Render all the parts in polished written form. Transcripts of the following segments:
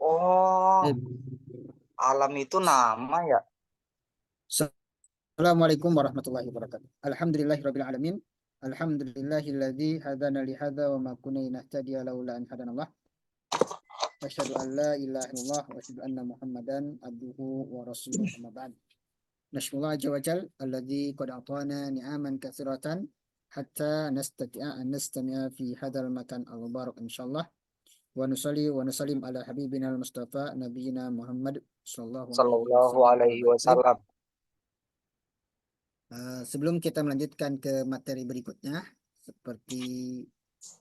Oh, Eh, alam itu nama ya. Assalamualaikum warahmatullahi wabarakatuh. Alhamdulillahirabbil alamin. Alhamdulillahilladzi hadana li hadza wa ma kunna linahtadiya laula an hadanallah. Asyhadu an la ilaha illallah wa asyhadu anna Muhammadan abduhu wa rasuluhu amma ba'd. Nashkurullah azza wa jal alladzi qad atana ni'aman katsiratan hatta nastati'a an nastami'a fi hadzal makan al-mubarak insyaallah. Wa nusalli wa nusallim ala habibina al-mustafa nabiyina Muhammad sallallahu alaihi Sallallahu wasallam amma alaihi ba'd. Baik. wasallam. Sebelum kita melanjutkan ke materi berikutnya, seperti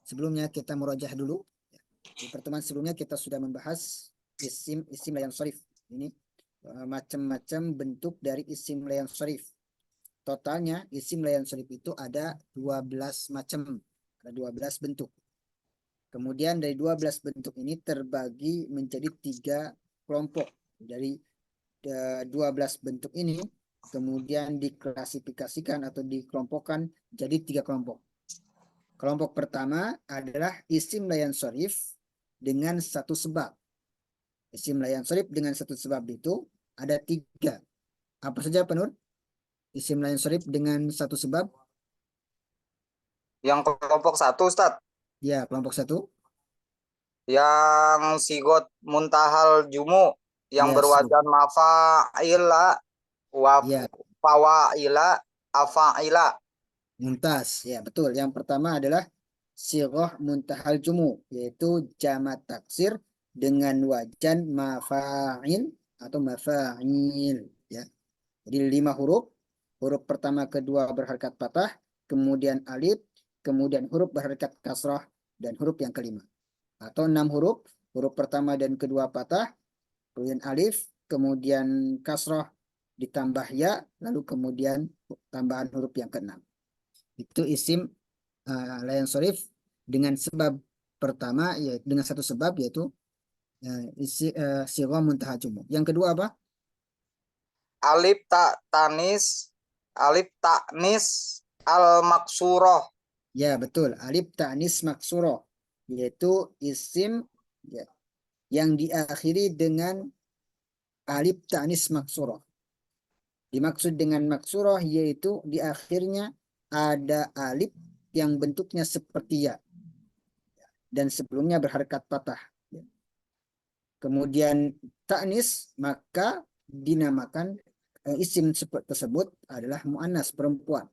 sebelumnya kita merajah dulu. Di pertemuan sebelumnya kita sudah membahas isim la yansharif. Ini macam-macam bentuk dari isim la yansharif. Totalnya isim la yansharif itu ada 12 macam, ada 12 bentuk. Kemudian dari 12 bentuk ini terbagi menjadi 3 kelompok. Dari 12 bentuk ini kemudian diklasifikasikan atau dikelompokkan jadi 3 kelompok. Kelompok pertama adalah isim la yansharif dengan satu sebab. Isim la yansharif dengan satu sebab itu ada 3. Apa saja, Pak Nur? Isim la yansharif dengan satu sebab? Yang kelompok satu, Ustaz. Ya, kelompok satu. Yang sigot muntahal jumu. Yang Ya, sigot. berwajan mafa'ila. Ya, Fawa'ila. Afa'ila. muntas. Ya, betul. Yang pertama adalah sighah muntahal jumu, yaitu jamak taksir dengan wajan mafa'il atau mafa'il. Ya. Jadi 5 huruf. Huruf pertama kedua berharakat patah, kemudian alif, kemudian huruf berharakat kasrah, dan huruf yang kelima. Atau 6 huruf, huruf pertama dan kedua patah, kemudian alif, kemudian kasrah, ditambah ya, lalu kemudian tambahan huruf yang keenam. Itu isim layan sorif dengan sebab pertama, yaitu dengan satu sebab, yaitu sighah muntaha jumu. Yang kedua apa? Alif tak tanis. Alif taknis al maksuroh. Ya, betul. Alif ta'nis maksuroh, yaitu isim, ya, yang diakhiri dengan alif ta'nis maksuroh. Dimaksud dengan maksuroh yaitu di akhirnya ada alif yang bentuknya seperti ya dan sebelumnya berharakat patah. Kemudian ta'nis maka dinamakan isim tersebut adalah mu'annas, perempuan.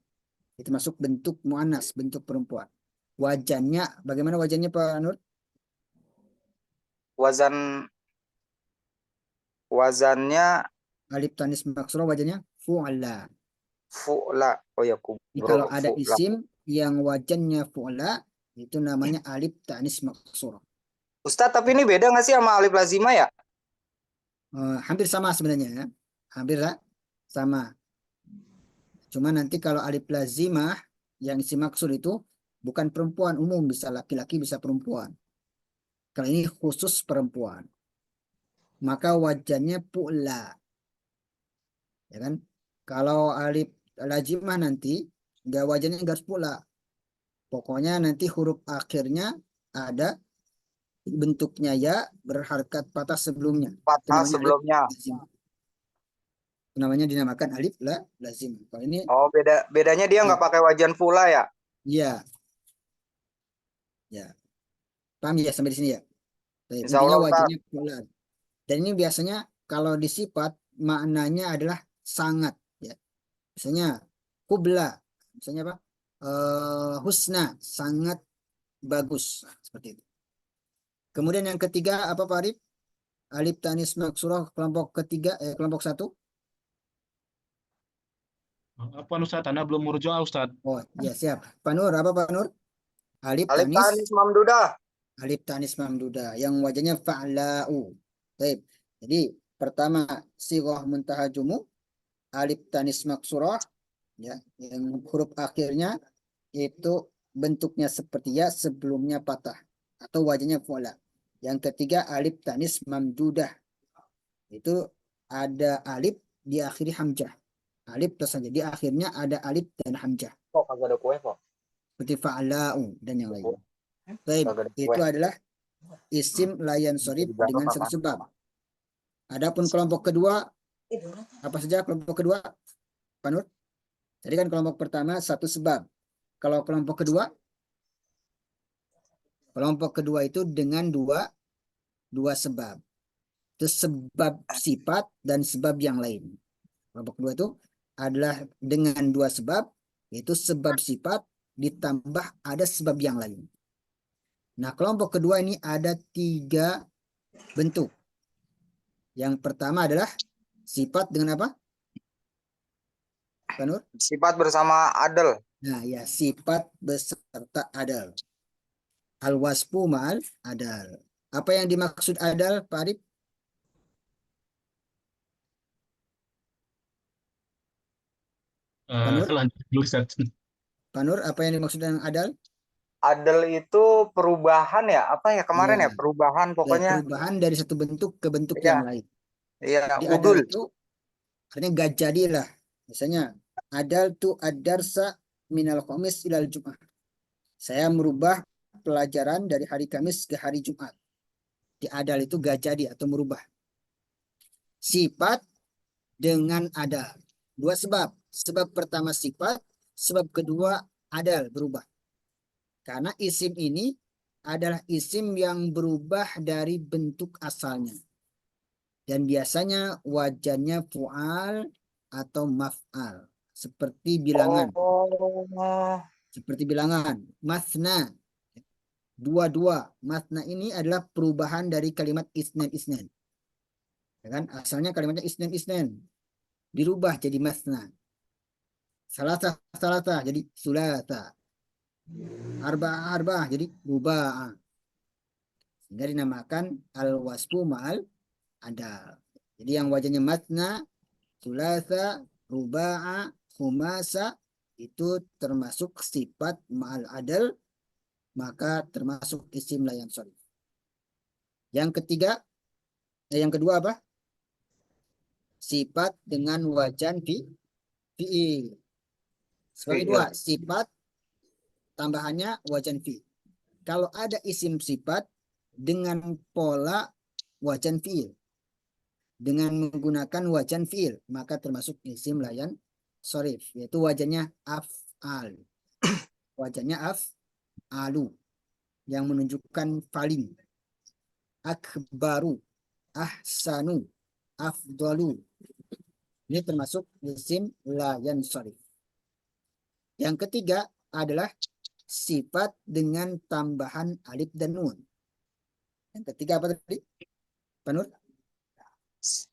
Itu masuk bentuk mu'annas, bentuk perempuan. Wajannya, bagaimana wajannya Pak Nur? Wazan wazannya Alif tanis maksuro wajannya fu'ala. fu'la. Oh ya, Jadi kubro kalau ada fu'la. isim yang wajannya fu'ala, itu namanya alif tanis maksuro. Ustadz, tapi ini beda nggak sih sama alif lazima ya? Hampir sama sebenarnya ya. Hampir sama. Cuma nanti kalau alif lazimah yang isi maksud itu bukan perempuan, umum, bisa laki-laki bisa perempuan. Kalau ini khusus perempuan, maka wajannya pu'la, ya kan? Kalau alif lazimah nanti nggak wajannya nggak harus pu'la. Pokoknya nanti huruf akhirnya ada bentuknya ya berharkat patah sebelumnya. Itu Fathah namanya alif sebelumnya. lazimah. Itu namanya dinamakan alif lazimah. Kalau ini Oh, bedanya dia ya, nggak pakai wajan fu'la ya? ya, ya. Paham ya sampai di sini ya? Baik, Insya intinya Allah, Ustadz. wajibnya fulan. Dan ini biasanya kalau disifat maknanya adalah sangat, ya. Misalnya kubla, misalnya apa? Husna, sangat bagus. Nah, seperti itu. Kemudian yang ketiga apa Pak Arif? Alif tanis maksurah kelompok ketiga, kelompok satu. Apa Ustaz? Anda belum murjaah Ustaz. Oh, ya siap. Pak Nur, apa Pak Nur? Alif Alif tanis, tanis mamdudah. alif tanis mamduda yang wajahnya fa'la'u. Baik. Jadi pertama sighah muntaha jumu, alif tanis maksurah, ya, yang huruf akhirnya itu bentuknya seperti ya sebelumnya patah atau wajahnya fu'la. Yang ketiga alif tanis mamdudah, itu ada alif di akhiri hamzah. Alif terus saja di akhirnya ada alif dan hamzah Kok kagak ada kue kok? seperti fa'la'u dan yang lain. Kagak Baik, ada kue. itu adalah isim layan sorif Dijawab dengan apa? satu sebab. Adapun kelompok kedua, apa saja kelompok kedua, Pak Nur? Tadi kan kelompok pertama satu sebab. Kalau kelompok kedua itu dengan dua sebab. Itu sebab sifat dan sebab yang lain. Kelompok kedua itu adalah dengan dua sebab, yaitu sebab sifat ditambah ada sebab yang lain. Nah, kelompok kedua ini ada 3 bentuk. Yang pertama adalah sifat dengan apa, Pak Nur? Sifat bersama adel. Nah, ya, sifat beserta adal. Al-wasfu ma'al adal. Apa yang dimaksud adal, Pak Arif? Pak Nur? Lanjut dulu, Ustaz. Pak Nur, apa yang dimaksud dengan adal? Adel itu perubahan ya? Apa ya kemarin Ya, ya? Perubahan ya, pokoknya. perubahan dari satu bentuk ke bentuk Iya, yang lain. iya, Jadi adal udul. itu artinya gak jadilah. Misalnya, adal tu ad-darsa minal khamis ilal jum'ah. Saya merubah pelajaran dari hari Kamis ke hari Jumat. Di adal itu gak jadi atau merubah. Sifat dengan adal. 2 sebab. Sebab pertama sifat, sebab kedua adal, berubah. Karena isim ini adalah isim yang berubah dari bentuk asalnya. Dan biasanya wajannya fu'al atau maf'al. Seperti bilangan. Oh, Seperti bilangan. Masna. Dua-dua. Masna ini adalah perubahan dari kalimat isnen-isnen. Ya kan? Asalnya kalimatnya isnen-isnen. Dirubah jadi masna. Salasah jadi sulata. Arba'ah jadi ruba'ah. Sehingga dinamakan al-wasfu ma'al adal. Jadi yang wajahnya matna, sulasa, ruba'a, khumasa itu termasuk sifat ma'al adal, maka termasuk isim layan sorif. Yang kedua apa? Sifat dengan wajan fi'il. Sebagai dua, sifat tambahannya wajan fi'il. Kalau ada isim sifat dengan pola wajan fi'il, dengan menggunakan wajan fi'il, maka termasuk isim layan sorif, yaitu wajannya af'al. Wajannya af'alu, yang menunjukkan paling. Akbaru, ahsanu, afdalu. Ini termasuk isim layan sorif. Yang ketiga adalah sifat dengan tambahan alif dan nun. Yang ketiga apa tadi, Pak Nur?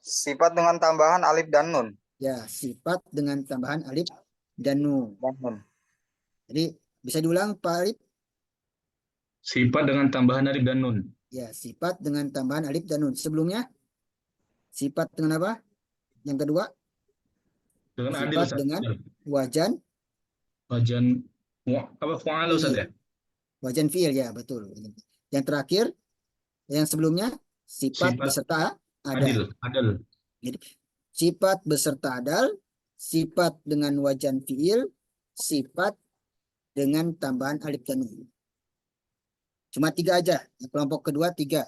sifat dengan tambahan alif dan nun. Ya, sifat dengan tambahan alif dan nun. Jadi bisa diulang, Pak Arif? Sifat dengan tambahan alif dan nun. Ya, sifat dengan tambahan alif dan nun. Sebelumnya sifat dengan apa? Yang kedua, Dengan adil, sifat Ustaz. dengan wajan Wajan apa fu'al, Ustaz ya? fi'il. Wajan fi'il, ya betul. Yang terakhir, yang sebelumnya sifat Sifat beserta adil, adal. adil. Jadi sifat beserta adal, sifat dengan wajan fi'il, sifat dengan tambahan alif dan nun. Cuma 3 aja. Kelompok kedua 3.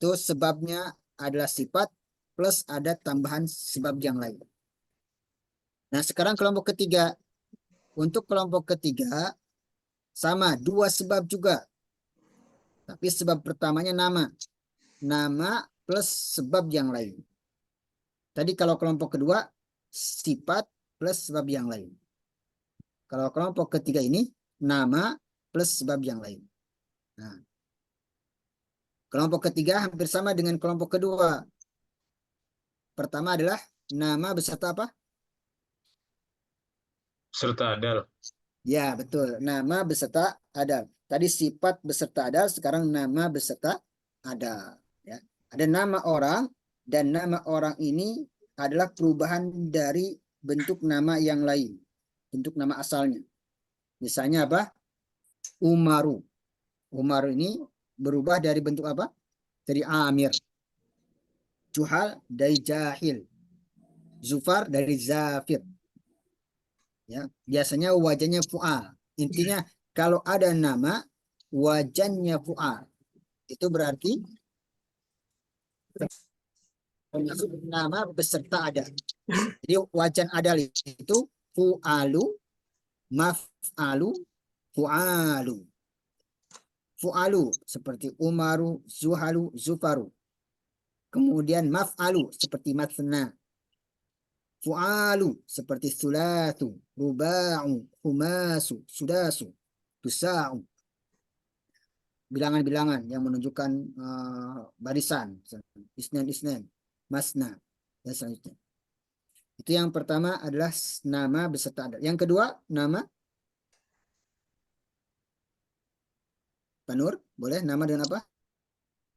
Itu sebabnya adalah sifat plus ada tambahan sebab yang lain. Nah, sekarang kelompok ketiga. Untuk kelompok ketiga sama 2 sebab juga. Tapi sebab pertamanya nama. Nama plus sebab yang lain. Tadi kalau kelompok kedua sifat plus sebab yang lain. Kalau kelompok ketiga ini nama plus sebab yang lain. Nah, kelompok ketiga hampir sama dengan kelompok kedua. Pertama adalah nama beserta apa? Serta adal. Ya, betul. Nama beserta adal. Tadi sifat beserta adal, sekarang nama beserta adal. Ya. Ada nama orang, dan nama orang ini adalah perubahan dari bentuk nama yang lain. Bentuk nama asalnya. Misalnya apa? Umaru. Umaru ini berubah dari bentuk apa? Dari Amir. Juhal dari Jahil. Zufar dari Zafir. Ya, biasanya wajahnya fu'al. Intinya kalau ada nama wajannya fu'al. itu berarti termasuk nama beserta adal. Jadi wajan adal itu fu'alu, maf'alu, fu'alu. Fu'alu seperti Umaru, Zuhalu, Zufaru. Kemudian maf'alu seperti mathna. Fu'alu seperti sulatu, ruba'u, humasu, sudasu, tusa'u. Bilangan-bilangan yang menunjukkan barisan. Isnan, isnan, masna, dan selanjutnya. Itu yang pertama adalah nama beserta adal. Yang kedua, nama Pak Nur, boleh nama dengan apa?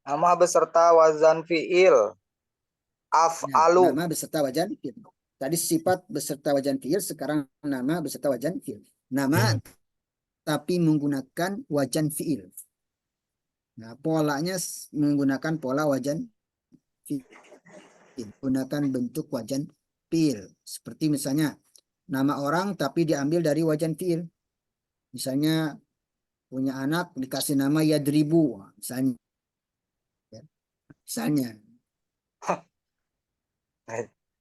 Nama beserta wazan fiil. Nah, Af'alu. nama beserta wajan fiil. Tadi sifat beserta wajan fiil, sekarang nama beserta wajan fiil. Nama tapi menggunakan wajan fiil. Nah, polanya menggunakan pola wajan fiil. Gunakan bentuk wajan fiil. Seperti misalnya nama orang tapi diambil dari wajan fiil. Misalnya punya anak dikasih nama Yadribu, misalnya. Ya. Misalnya.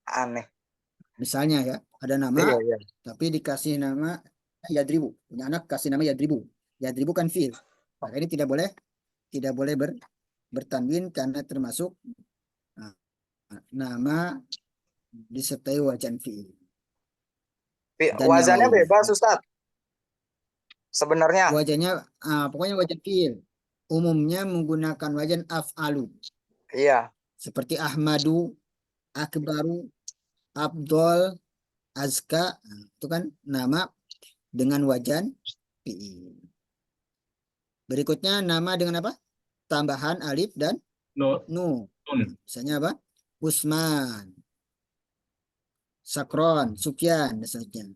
Aneh. Misalnya ya, ada nama Iya, iya. tapi dikasih nama Yadribu. Punya anak kasih nama Yadribu. Yadribu kan fiil. Maka ini tidak boleh bertanwin karena termasuk nama disertai wajan fiil. Dan yang Wazannya lainnya. bebas, Ustaz. Sebenarnya. Wajannya, pokoknya wajan fiil. Umumnya menggunakan wajan af'alu. Iya. Seperti Ahmadu, Akbaru, Abdul, Azka. Itu kan nama dengan wajan fiil. Berikutnya nama dengan apa? Tambahan alif dan Nun. nu. Misalnya apa? Usman, Sakron, Sufyan, dan seterusnya.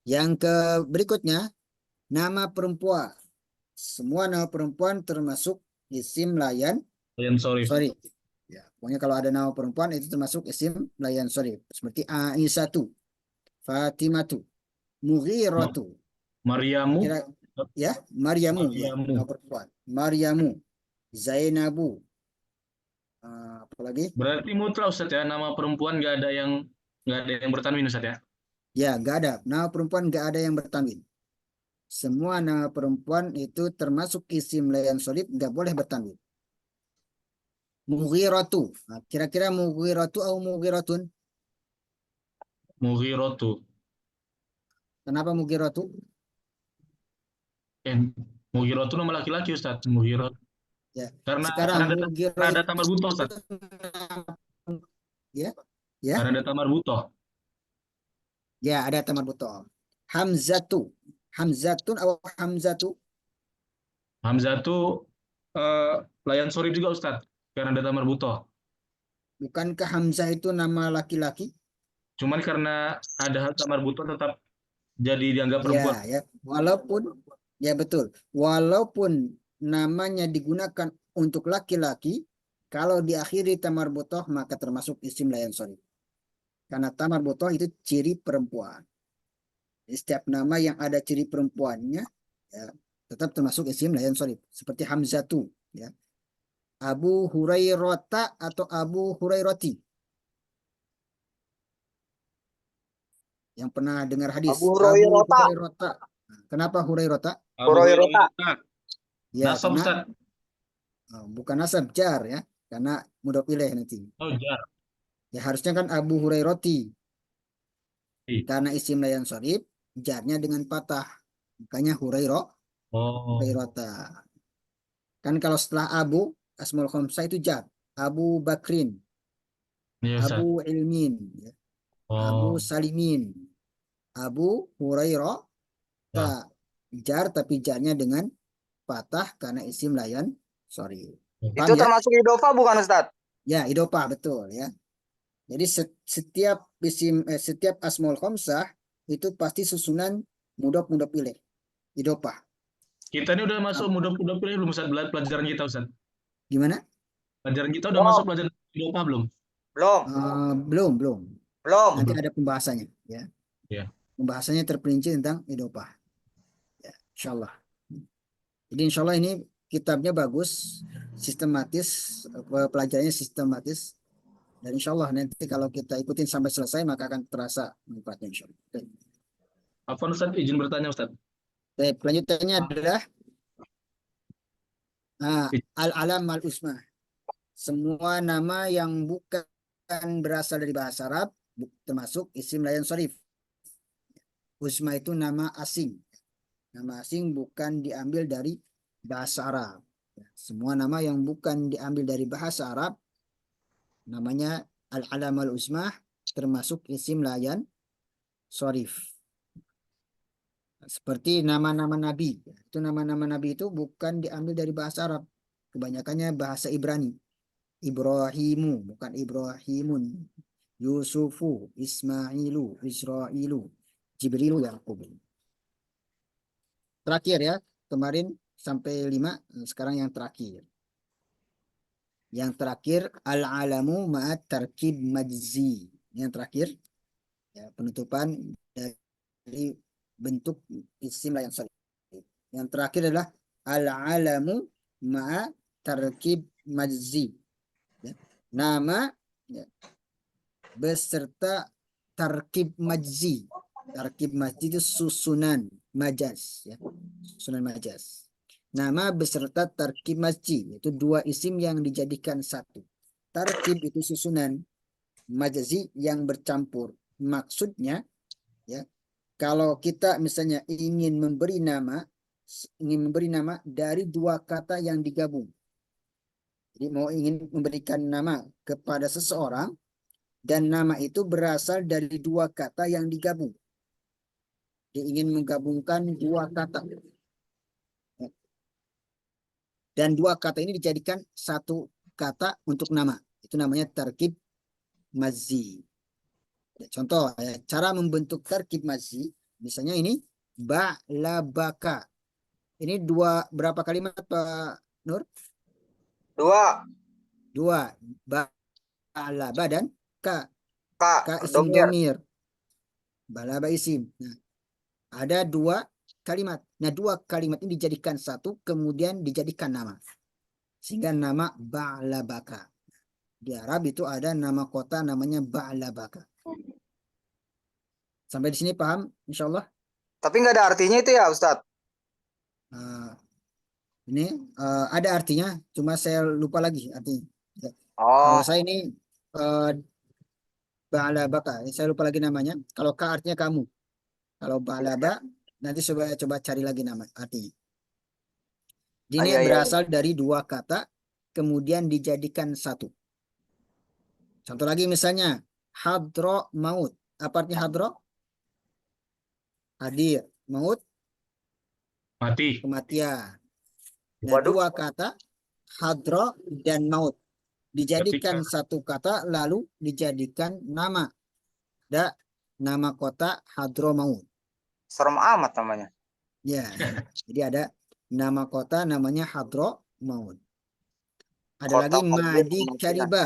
Yang ke berikutnya, nama perempuan. Semua nama perempuan termasuk isim layan Sorry. sorry. Ya, pokoknya kalau ada nama perempuan itu termasuk isim layan sorry. Seperti Aisyatu, Fatimatu, Mughiratu. Maryamu. Ya, Maryamu, ya, Maryamu. nama perempuan. Maryamu, Zainabu. Apalagi? Berarti mutlak Ustaz ya, nama perempuan nggak ada yang bertanwin Ustaz ya. Ya, nggak ada. Nama perempuan nggak ada yang bertanwin. Semua nama perempuan itu termasuk isim layan solid, nggak boleh bertanwin. Mughiratu. Nah, kira-kira Mughiratu atau Mughiratun? Mughiratu. Kenapa Mughiratu? Mughiratu nama laki-laki Ustaz. Mughiratu. Ya. Karena Sekarang ada Mughiratu. tamar butoh Ustaz. Ya, ya, Karena ada tamar butoh. ya ada tamar butoh. Hamzatu. Hamzatun atau Hamzatu? Hamzah itu layan sorry juga Ustaz. Karena ada tamar butoh. Bukankah Hamzah itu nama laki-laki? Cuman karena ada tamar butoh tetap jadi dianggap Ya, perempuan. ya. Walaupun, ya betul. Walaupun namanya digunakan untuk laki-laki, kalau diakhiri tamar butoh maka termasuk isim layan sorry. Karena tamar butoh itu ciri perempuan. Jadi, setiap nama yang ada ciri perempuannya, ya, tetap termasuk isim layan sorry. Seperti Hamzatu, ya. Abu Hurairota atau Abu Hurairoti. Yang pernah dengar hadis. Abu Hurairota. Hurairota. Kenapa Hurairota? Abu Hurairota. Ya, Nasab karena Ustaz. bukan nasab jar ya, karena mudhof ilaih nanti. Oh, jar. Ya harusnya kan Abu Hurairoti. Iya. Karena isim layan sorib, jarnya dengan patah. Makanya Oh. Hurairota. Kan kalau setelah Abu, Asmaul Khamsah itu jar. Abu Bakrin, Iya, Ustaz. Abu Ilmin, ya. Abu Oh. Salimin, Abu Hurairah, Ya. jar tapi jarnya dengan patah karena isim layan sorry. Itu Paham ya? termasuk idofa bukan Ustaz? Ya, idopa betul ya. Jadi setiap asmaul khamsah itu pasti susunan mudhof ilaih. Idopa. Kita ini udah masuk mudah-mudah pilih belum Ustaz pelajaran kita Ustaz? Gimana? Pelajaran kita udah Belum. masuk pelajaran Idopa belum? Belum. Belum. Belum. Nanti ada pembahasannya ya. Ya. Pembahasannya terperinci tentang idopa. Ya, insyaallah. Jadi insyaallah ini kitabnya bagus. sistematis, pelajarannya sistematis, dan insya Allah nanti kalau kita ikutin sampai selesai maka akan terasa manfaatnya insya Allah. Baik. Afwan Ustaz, izin bertanya Ustaz. Baik, lanjutannya adalah al-alam al-usmah. Semua nama yang bukan berasal dari bahasa Arab, termasuk isim layan sharif. Usmah itu nama asing. Nama asing bukan diambil dari bahasa Arab. Semua nama yang bukan diambil dari bahasa Arab namanya al-alam al-usmah, termasuk isim layan sharif. Seperti nama-nama nabi. Itu nama-nama nabi itu bukan diambil dari bahasa Arab. Kebanyakannya bahasa Ibrani. Ibrahimu, bukan Ibrahimun. Yusufu, Ismailu, Israilu, Jibrilu, Yaqub. Terakhir ya, kemarin sampai 5, sekarang yang terakhir. Yang terakhir, al-alamu ma'at tarkib majzi. Yang terakhir, ya, penutupan dari bentuk isim layan sharif. Yang terakhir adalah al-alamu ma'a tarkib majzi. Ya. Nama ya, beserta tarkib majzi. Tarkib majzi itu susunan majaz. Ya. Susunan majaz. Nama beserta tarkib majzi, yaitu 2 isim yang dijadikan satu. Tarkib itu susunan, majazi yang bercampur. Maksudnya, ya, kalau kita misalnya ingin memberi nama dari 2 kata yang digabung. Jadi ingin memberikan nama kepada seseorang dan nama itu berasal dari 2 kata yang digabung. Dia ingin menggabungkan 2 kata. Dan 2 kata ini dijadikan 1 kata untuk nama. Itu namanya tarkib mazzi. Contoh, ya, cara membentuk tarkib mazzi, misalnya ini ba'labaka. Ini berapa kalimat Pak Nur? 2. 2. Ba'laba dan ka. Kak, Ka isim domir. domir. Ba'laba isim. Nah, ada 2 kalimat. Nah, 2 kalimat ini dijadikan 1, kemudian dijadikan nama. Sehingga nama Ba'labaka. Di Arab itu ada nama kota namanya Ba'labaka. Sampai di sini paham? Insya Allah. Tapi nggak ada artinya itu ya, Ustadz? Ini ada artinya, cuma saya lupa lagi artinya. Oh, Kalau saya ini Ba'labaka, saya lupa lagi namanya. Kalau ka artinya kamu. Kalau Ba'laba, nanti coba cari lagi nama artinya. Ini iya, iya. berasal dari 2 kata, kemudian dijadikan 1. Contoh lagi misalnya, hadro maut. Apa artinya hadro? Hadir. Maut, Mati. kematian. Nah, Waduh, 2 kata, hadro dan maut. Dijadikan Ketika 1 kata, lalu dijadikan nama. Ada nama kota Hadramaut. serem amat namanya. Ya, jadi ada nama kota namanya Hadramaut. Ada Kota lagi Hadir Ma'di kemungkinan. Kariba.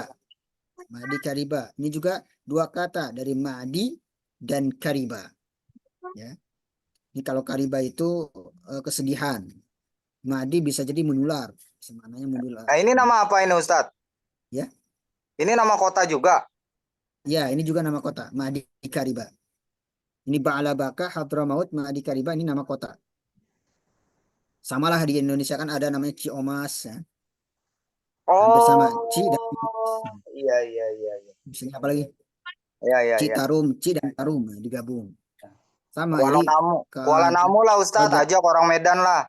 Ma'di Kariba. Ini juga 2 kata dari Ma'di dan Kariba. Ya. Ini kalau Kariba itu kesedihan. Ma'di bisa jadi menular. Sebenarnya menular. Nah, ini nama apa ini, Ustadz? Ya. Ini nama kota juga. Ya, ini juga nama kota, Ma'di Kariba. Ini Ba'labaka, Hadramaut, Ma'di Kariba, ini nama kota. Samalah di Indonesia kan ada namanya Ciomas. Ya. Hampir sama. Ci dan Oh, iya, iya, iya, iya. misalnya apa lagi? Iya, iya, iya. Citarum, Ci dan Tarum digabung. Sama, Kuala jadi Namu. Kuala Namu lah, kalau, Ustadz. Ajak orang Medan lah.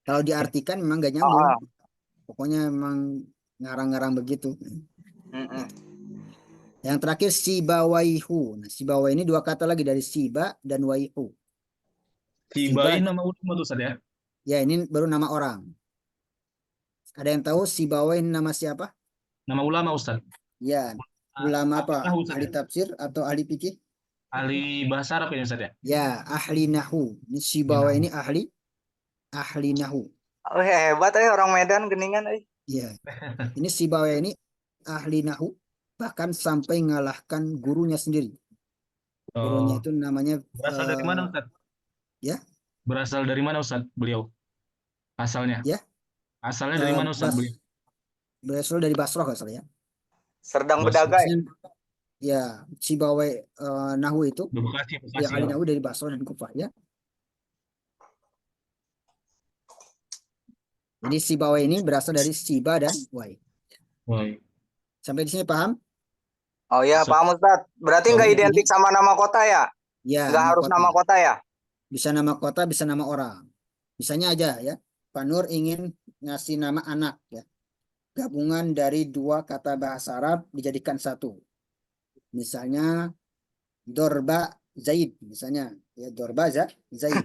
kalau diartikan memang gak Ah, nyambung. ah. Pokoknya memang ngarang-ngarang begitu. Mm-mm. Yang terakhir Sibawaihu. Nah, Sibawa ini 2 kata lagi dari Siba dan Waihu. si Siba, bayi nama ulama tuh Ustaz ya. ya ini baru nama orang. Ada yang tahu Sibawa ini nama siapa? Nama ulama Ustaz. Ya, ulama apa? Nahu, Ustaz Ahli ya? tafsir atau ahli fikih? Ahli bahasa Arab ini Ustaz ya. Ya, ahli nahu. Ini Sibawa ini ahli nahu. Oh, hebat orang Medan geningan. Ya, ini Sibawa ini ahli nahu, bahkan sampai ngalahkan gurunya sendiri. Gurunya Oh, itu namanya berasal dari mana Ustaz? ya, Berasal dari mana Ustaz beliau? Asalnya. ya. Asalnya dari mana Ustaz beliau? Berasal dari Basrah kalau salah ya. Sedang Basrah. berdagai. Ya, Sibawai Nahu itu, Di Bekasi, ya Bekasi. ahli Ya. Nahu dari Basrah dan Kufah ya. Jadi Sibawai ini berasal dari Siba dan Wai. Baik. Sampai di sini paham? Oh ya, Ustaz. paham Ustaz. Berarti nggak Oh. identik sama nama kota ya? Ya, Nggak nama harus kota. nama kota ya? Bisa nama kota, bisa nama orang. Misalnya aja ya, Pak Nur ingin ngasih nama anak ya. Gabungan dari dua kata bahasa Arab dijadikan satu. Misalnya Dorba Zaid, misalnya ya Dorba Zaid.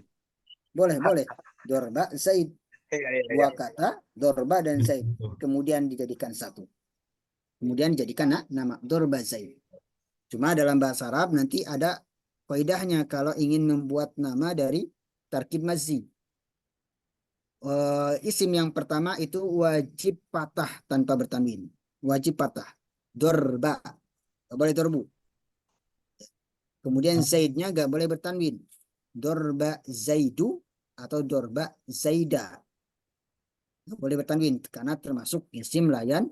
Boleh, boleh. Dorba Zaid. Iya, iya, iya. Dua kata Dorba dan Zaid. Kemudian dijadikan satu. Kemudian dijadikan nama Dorba Zaid. Cuma dalam bahasa Arab nanti ada kaidahnya kalau ingin membuat nama dari tarkib mazid. Isim yang pertama itu wajib patah tanpa bertanwin. Wajib patah. Dorba. Gak boleh dorbu. Kemudian zaidnya gak boleh bertanwin. Dorba zaidu atau dorba zaida. Gak boleh bertanwin karena termasuk isim layan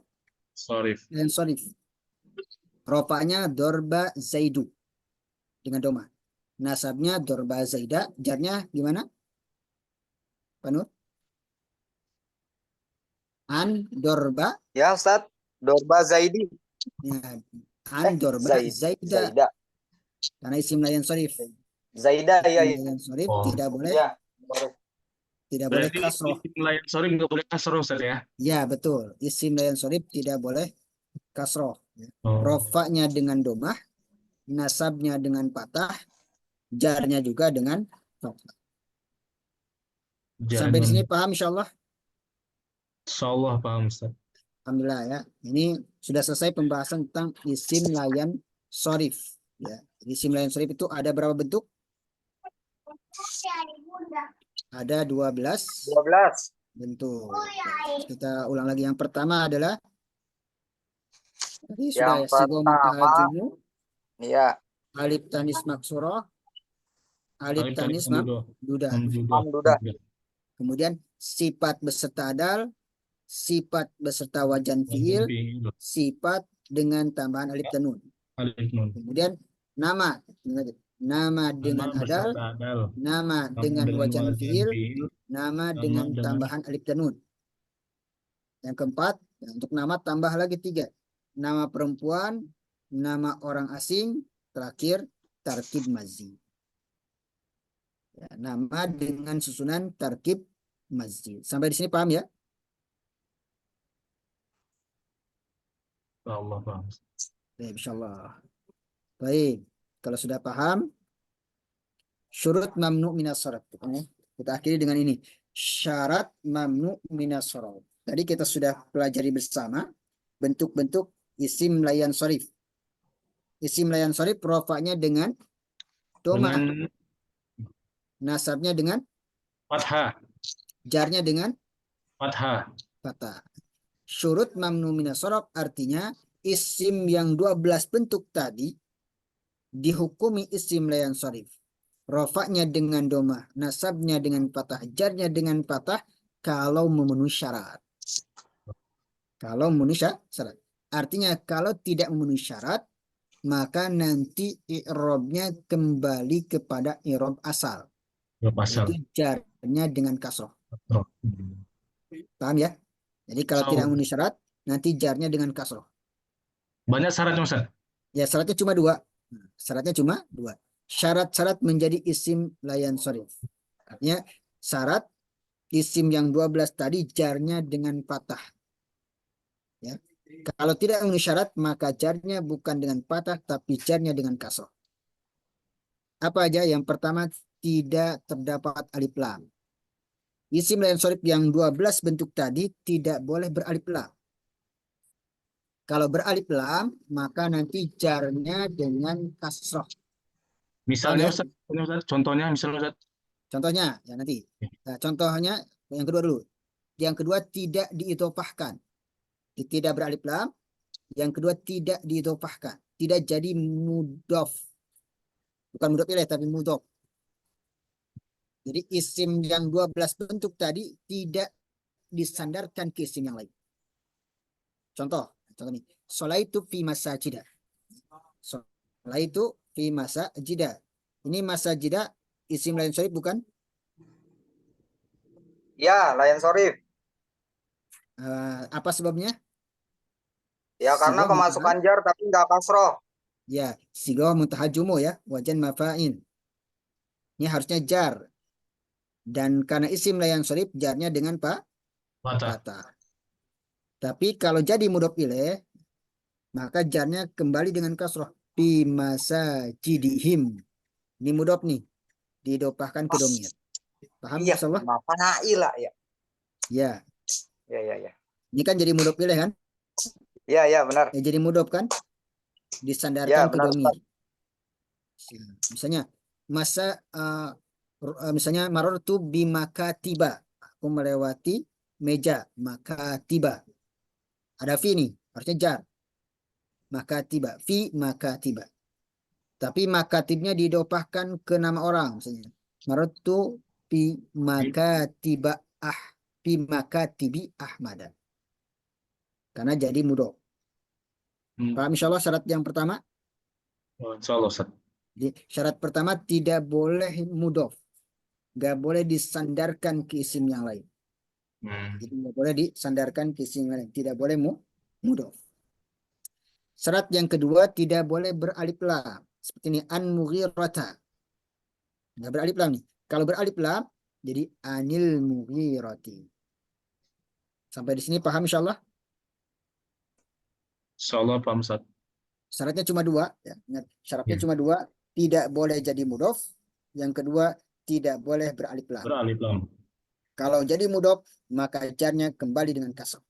Sorif. sorif. Rofanya dorba zaidu dengan doma. Nasabnya dorba zaida. Jarnya gimana? Pak Nur? An dorba. Ya Ustaz, Dorba Zaidi. Ya, an dorba zaida. Zaida. Karena isim layan sorif. Zaida ya. Isim layan sorif Oh. tidak boleh Ya. Berarti kasroh. isim layan sorif nggak boleh kasroh Ustaz ya? Ya betul. Isim layan sorif tidak boleh kasroh. Oh. Rofanya dengan domah, nasabnya dengan patah, jarnya juga dengan fathah. Sampai di sini paham insyaallah? Insyaallah paham Ustaz. Alhamdulillah ya. Ini sudah selesai pembahasan tentang isim layan sorif. Ya. Isim layan sorif itu ada berapa bentuk? Ada 12 bentuk. Ya, kita ulang lagi. Yang pertama adalah tadi sudah ya, sigha mutahajumu, ya. alif tanis maksurah, alif tanis mamdudah. Mamdudah. Kemudian sifat beserta adal, sifat beserta wajan fiil, sifat dengan tambahan alif dan nun. Kemudian nama dengan adal, nama dengan wajan fiil, nama dengan tambahan alif dan nun. Yang keempat, untuk nama tambah lagi 3. Nama perempuan, nama orang asing, terakhir tarkib mazid. Ya, nama dengan susunan tarkib mazid. Sampai di sini paham ya? Allah paham. Baik, insyaallah. Baik, kalau sudah paham, syurut mamnu minas syarat. Kita akhiri dengan ini. Syarat mamnu minas syarat. Tadi kita sudah pelajari bersama bentuk-bentuk isim layan sorif. Isim layan sorif rofaknya dengan domah. Nasabnya dengan fathah. Jarnya dengan fathah. Syurut mamnu minas syarat artinya isim yang 12 bentuk tadi dihukumi isim layan sorif. Rofaknya dengan domah, nasabnya dengan patah, jarnya dengan patah kalau memenuhi syarat. Kalau memenuhi syarat. Artinya kalau tidak memenuhi syarat, maka nanti i'robnya kembali kepada i'rob asal. Yaitu jarnya dengan kasroh. Paham ya? Jadi kalau tidak memenuhi syarat, nanti jarnya dengan kasroh. Banyak syaratnya Ustaz? Ya syaratnya cuma 2. Syaratnya cuma 2. Syarat-syarat menjadi isim layan sorif. Artinya syarat isim yang 12 tadi jarnya dengan patah. Ya. Kalau tidak memenuhi syarat, maka jarnya bukan dengan patah, tapi jarnya dengan kasroh. Apa aja? Yang pertama, tidak terdapat alif lam. Isim layan sorif yang 12 bentuk tadi tidak boleh beralif lam. Kalau beralif lam, maka nanti jarnya dengan kasroh. Misalnya ya? Ustaz, contohnya misalnya Ustaz. Contohnya ya nanti. Nah, contohnya yang kedua dulu. Yang kedua tidak diidhofahkan. Tidak beralif lam. Yang kedua tidak diidhofahkan. Tidak jadi mudhof. Bukan mudhof ilaih tapi mudhof. Jadi isim yang 12 bentuk tadi tidak disandarkan ke isim yang lain. Contoh nih. Sholaitu fi masajida. Sholaitu fi masajida. Ini masajida isim layan sharif bukan? Ya, layan sorif. Apa sebabnya? Ya, karena Sigoh kemasukan jar tapi nggak kasroh. Ya, sigoh muntahajumu ya, wajan mafa'in. Ini harusnya jar. Dan karena isim layan sharif jarnya dengan Mata. patah. Tapi kalau jadi mudhof ilaih, maka jarnya kembali dengan kasroh. Fi masajidihim. Ini mudhof nih, didopahkan ke domir. Paham Iya, insyaallah? mafa'ila ya. Ya, Ya. ini kan jadi mudhof ilaih kan? Ya, benar. Jadi mudhof kan? Ya, Disandarkan ke benar, domir. Ustaz. Misalnya misalnya marortu bimakatiba, aku melewati meja makatiba. Ada fi nih, harusnya jar. Makatiba, fi makatiba. Tapi makatibnya didopahkan ke nama orang misalnya. Marortu bi makatiba bi makatibi Ahmad. Karena jadi mudhof. Paham insyaallah syarat yang pertama? Oh, insyaallah, Ustaz. Jadi, syarat pertama tidak boleh mudhof. Nggak boleh disandarkan ke isim yang lain. Jadi nggak boleh disandarkan ke isim yang lain. Tidak boleh mudhof. Syarat yang kedua tidak boleh beralif lam. Seperti ini an-mughirata. Nggak beralif lam nih. Kalau beralif lam jadi anil mughirati. Sampai di sini paham insyaallah? Insyaallah paham, Ustaz. Syaratnya cuma dua. Ya. Ingat, syaratnya Ya. cuma dua. Tidak boleh jadi mudhof. Yang kedua tidak boleh beralif lam. Beralif lam. Kalau jadi mudhof maka jarnya kembali dengan kasroh.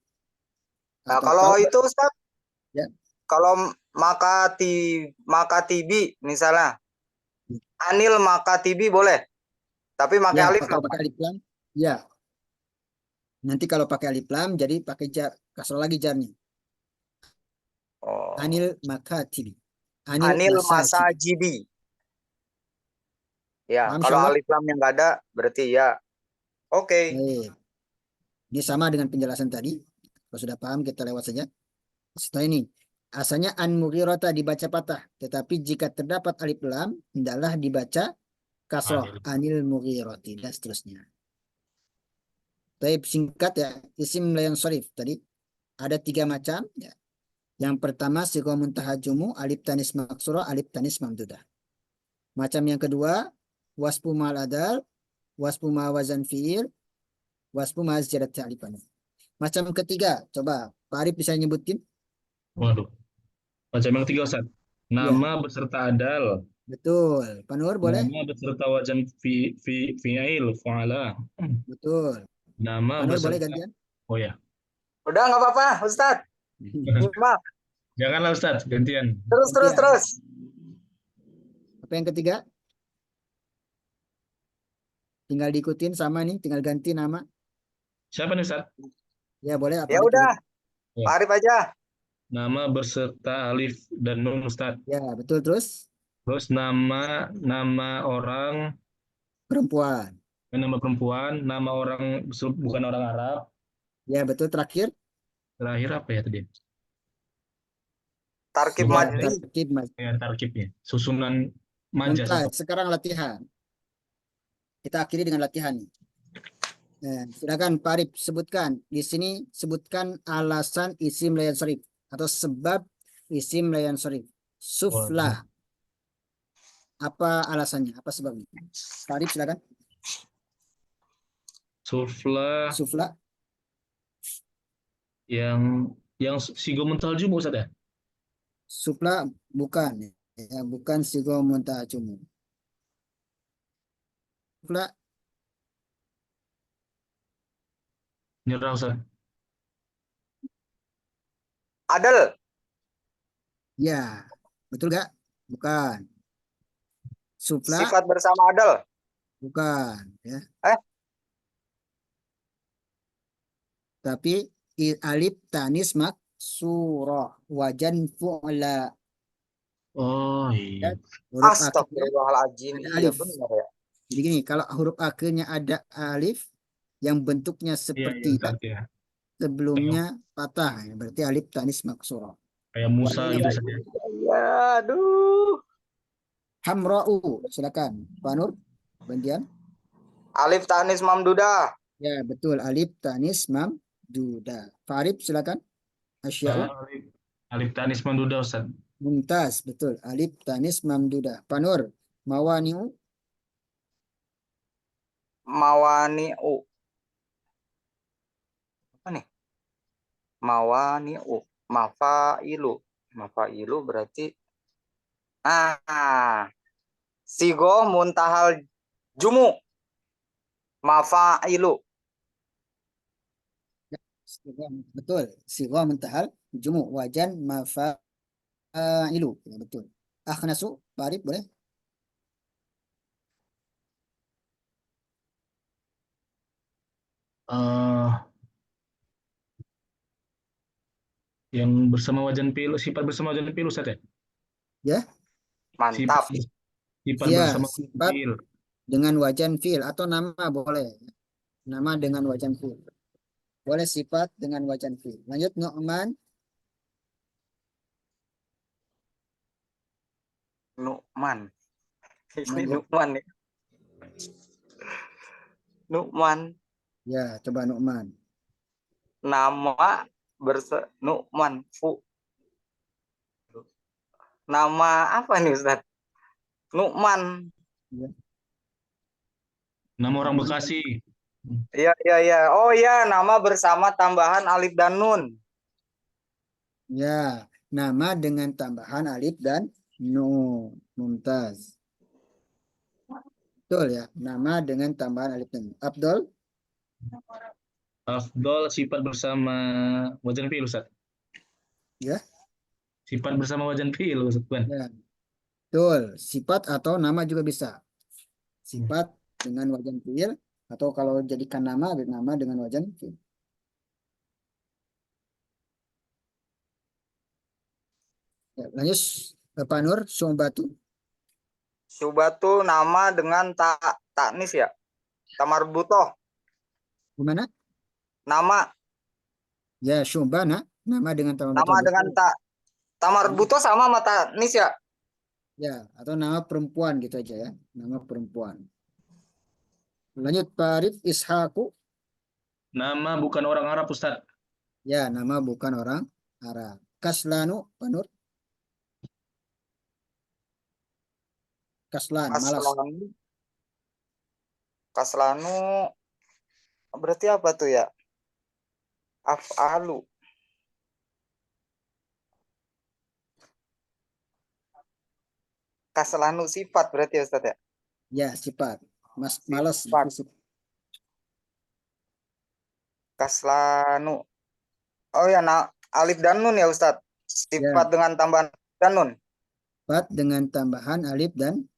Nah, Atau kalau itu Ustaz, ya, kalau makatibi misalnya, anil makatibi boleh. Tapi pakai ya alif kalau nggak? pakai alif lam, ya. Nanti kalau pakai alif lam jadi pakai jar, kasroh lagi jarnya. Oh. Anil makatibi. Anil masajid. masajidi. Ya, Paham kalau insyaallah? alif lam yang nggak ada berarti ya. Oke. Baik. Ini sama dengan penjelasan tadi. Kalau sudah paham kita lewat saja. Setelah ini, asalnya an mughirata dibaca patah, tetapi jika terdapat alif lam, hendaklah dibaca kasroh anil mughirati dan seterusnya. Baik, singkat ya, isim layan sharif tadi ada 3 macam ya. Yang pertama sighah muntahajumu alif tanis maksurah alif tanis mamdudah. Macam yang kedua wasfu mal adal wasfu ma wazan fi'il wasfu ma ziyadat alifan. Macam ketiga, coba Pak Arif bisa nyebutin? Waduh. Macam yang ketiga, Ustaz. Ya, Nama beserta adal. betul. Pak Nur boleh? Nama beserta wajan fi'il, fa'ala. Betul. Nama Pak Nur boleh beserta. gantian? Oh ya. Udah nggak apa-apa, Ustaz. Nyimak. Janganlah, Ustaz, gantian. Terus. Gantian. Apa yang ketiga? Tinggal diikutin sama nih, tinggal ganti nama. Siapa nih, Ustaz? Ya boleh apa Ya Arif udah, Ya. Pak Arif aja. Nama beserta alif dan nun, Ustaz. Ya, betul terus Terus nama orang, perempuan. nama perempuan, nama orang bukan orang Arab. Ya, betul terakhir. Terakhir apa ya tadi? Tarkib Lupa. majdi. Tarkib Ya, tarkibnya. Susunan manja. Mumtaz. Sekarang latihan. Kita akhiri dengan latihan. Silakan Pak Arif sebutkan. Di sini sebutkan alasan isim layan sharif atau sebab isim layan sharif. Sufla. Apa alasannya? Apa sebabnya? Pak Arif silakan. Sufla Sufla. yang sigo muntaljum, Ustaz ya? Sufla bukan. Ya, bukan sigo muntajumu. Sufla. Nyerah, Ustaz. Adel. Ya, betul gak? Bukan. Sufla Sifat bersama adel. bukan. Ya. Tapi alif tanis maksurah wajan fu'la. Oh Ya, iya. huruf akhirnya Astagfirullahaladzim. ada Iya alif. benar ya. Jadi gini, kalau huruf akhirnya ada alif, yang bentuknya Iya, iya, seperti Ustaz, ya. sebelumnya patah, ya, berarti alif tanis maksurah. Kayak Musa Warnanya gitu, Ustaz, ya. Ya, aduh. hamra'u, silakan Pak Nur, gantian. Alif tanis mamdudah. Ya, betul, alif tanis mamduda. Farib, silakan. Asya'u, Alif, alif tanis manduda, Ustaz. mumtaz, betul, alif tanis mamduda. Pak Nur, mawani'u, Mawani'u. Apa nih? Mawani'u. Mafailu. Mafailu berarti. Ah. Sigo muntahal jumu. Mafailu. betul, sigha muntahal jumu, wajan mafa'ilu, ya, betul. Akhnasu, Farib, boleh. Eh, yang bersama wajan pilu, sifat bersama wajan pilu, Ustaz, ya. Ya, Sifat, Mantap. sifat ya, bersama wajan sifat pilu. dengan wajan fi'il atau nama boleh. Nama dengan wajan fi'il. Boleh sifat dengan wajan fi'il. Lanjut Nu'man. Nu'man. Ini Monggo. Nu'man nih. Nu'man. Ya, coba Nu'man. Nama Nu'man. Nama apa nih Ustaz? Nu'man. Ya. Nama orang Nu'man. Bekasi. Iya, iya, iya. Oh iya, nama bersama tambahan alif dan nun. Ya, nama dengan tambahan alif dan nun. Mumtaz. Betul ya, nama dengan tambahan alif dan nun. Abdul. Afdol sifat bersama wajan fi'il, Ustaz. Ya, Sifat bersama wajan fi'il, Ustaz, bukan? ya. Betul. Sifat atau nama juga bisa. Sifat dengan wajan fi'il atau kalau jadikan nama dengan wajan fi'il. Ya, lanjut Pak Nur, Sumbatu. Subatu nama dengan taknis ya. Tamarbutoh. Gimana? Nama Ya, Syumbana, nama dengan tambah nama betul. dengan tamarbutoh sama sama taknis ya. Ya, atau nama perempuan gitu aja ya. Nama perempuan. Lanjut Pak Arif, Ishaku. Nama bukan orang Arab, Ustaz. Ya, nama bukan orang Arab. Kaslanu, Pak Nur. Kaslan, malas. Kaslanu. Kaslanu berarti apa tuh ya? Af'alu. Kaslanu sifat berarti ya Ustaz ya. Ya, sifat. Malas. Sifat. Kaslanu. Oh ya, alif dan nun ya Ustaz. Sifat Ya, dengan tambahan dan nun. sifat dengan tambahan alif dan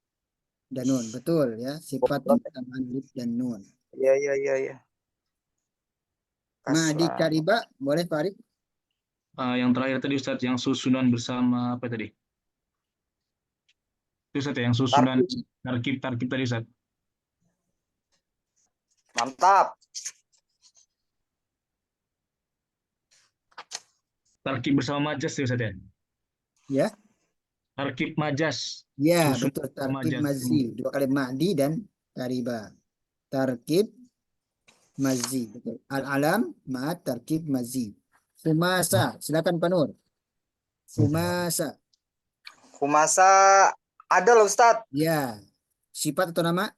nun. Betul ya, sifat dengan tambahan alif dan nun. Iya, iya, iya, iya. Madi Kaslan. kariba, boleh Pak Arif? Yang terakhir tadi, Ustaz, yang susunan bersama apa tadi? Itu, Ustaz, ya, yang susunan tarkib tadi, Ustaz. Mantap. Tarkib bersama majas, ya, Ustaz, ya. Ya, Tarkib majas. ya Susun betul. Tarkib majas. mazi. Dua kali madi dan kariba. Tarkib mazi. Betul. Al-alam ma tarkib mazi. Humasa. Silakan Pak Nur. Humasa. Humasa ada loh Ustaz. Ya. Sifat atau nama?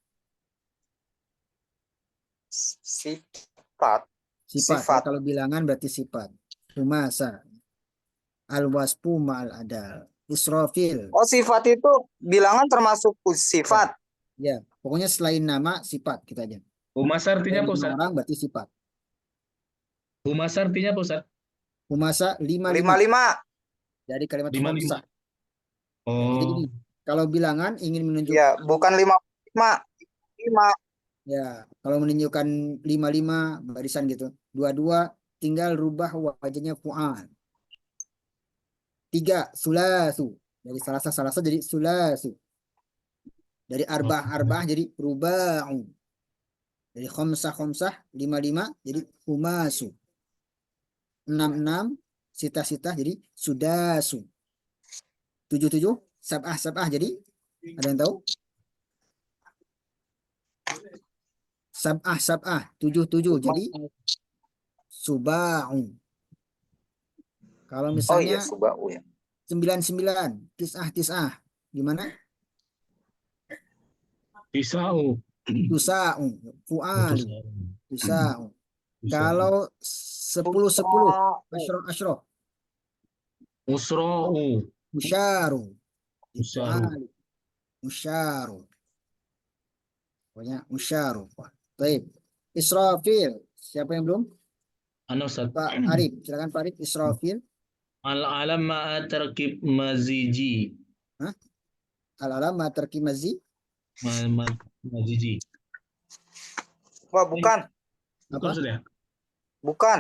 Sifat. Sifat. Sifat. Ya, kalau bilangan berarti sifat. Humasa. Al-waspu ma'al adal. Israfil. Oh, sifat itu bilangan termasuk sifat. Ya. Pokoknya selain nama, sifat kita aja. Humasa artinya apa, Selain nama Ustaz? orang berarti sifat. Humasa artinya apa, Ustaz? Humasa 55. 55. Dari kalimat 55. khomsah. Ya, jadi gini, Oh, kalau bilangan ingin menunjukkan Ya, bukan 55. 5. ya, kalau menunjukkan 55 barisan gitu. 22 tinggal rubah wajahnya fu'al. 3 sulasu. Dari salasa jadi sulasu. Dari arba'ah jadi ruba'u. Jadi khomsah, 55 jadi humasu. 66 sitah jadi sudasu. 77 sabah jadi ada yang tahu? Sabah 77 jadi suba'u. Kalau Oh iya, misalnya Subau ya. 99 tis'ah gimana? Tisau. Tusa'u, fu'alu, Tusau. tusa'u. Tusau. Kalau 10 Tusra'u. asyroh, Usra'u. musyaru, Usyaru. fu'alu, musyaru. Pokoknya musyaru. Baik. Israfil. Siapa yang belum? Ana Ustaz. Pak Arif. Silakan Pak Arif. Israfil. Al-alam ma'a tarkib maziji. Hah? Al-alam ma terkimazi. Maziji. Wah, bukan. Bukan Apa? Ustaz ya? Bukan.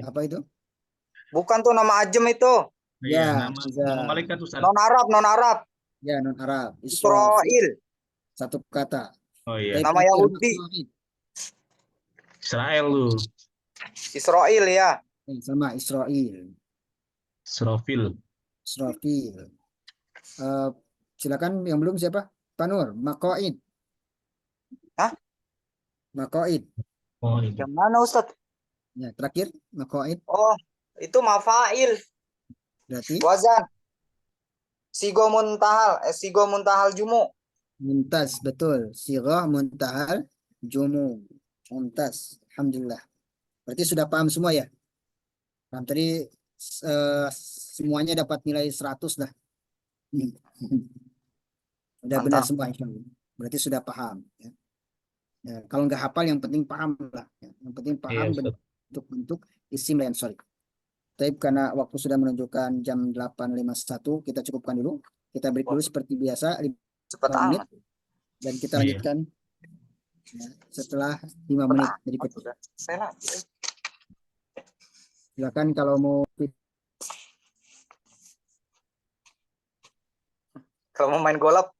Apa itu? Bukan tuh nama ajem itu. Iya, Ya, nama Hamzah. malaikat Ustaz. Non Arab, non Arab. Ya, non Arab. Israfil. Israel. Satu kata. Oh iya. Baik, Nama terakhir, Yahudi. Maqaid. Israel tuh. Israel ya. Sama Israel. Israfil. Israfil. Eh, silakan yang belum siapa? Pak Nur. Maqaid. Hah? Maqaid. Oh itu. Yang mana Ustadz? Ya, terakhir maqaid Oh, itu mafail. berarti Wazan. Sigo muntahal jumu. mumtaz, betul. Sirah muntahal jumu. Mumtaz. Alhamdulillah. Berarti sudah paham semua ya? Paham tadi eh, semuanya dapat nilai 100 lah. Udah benar Mantap. semua insya Allah. Berarti sudah paham ya. Ya, kalau nggak hafal yang penting paham lah ya. Yang penting Iya paham Ustaz. bentuk-bentuk isim dan sorry. Tapi karena waktu sudah menunjukkan jam 8.51, kita cukupkan dulu. Kita break dulu seperti biasa Cepet 5 menit amat. dan kita Iya. lanjutkan ya, setelah 5 Cepet menit amat berikut. sudah. Saya lagi. Silakan kalau mau Kalau mau main golap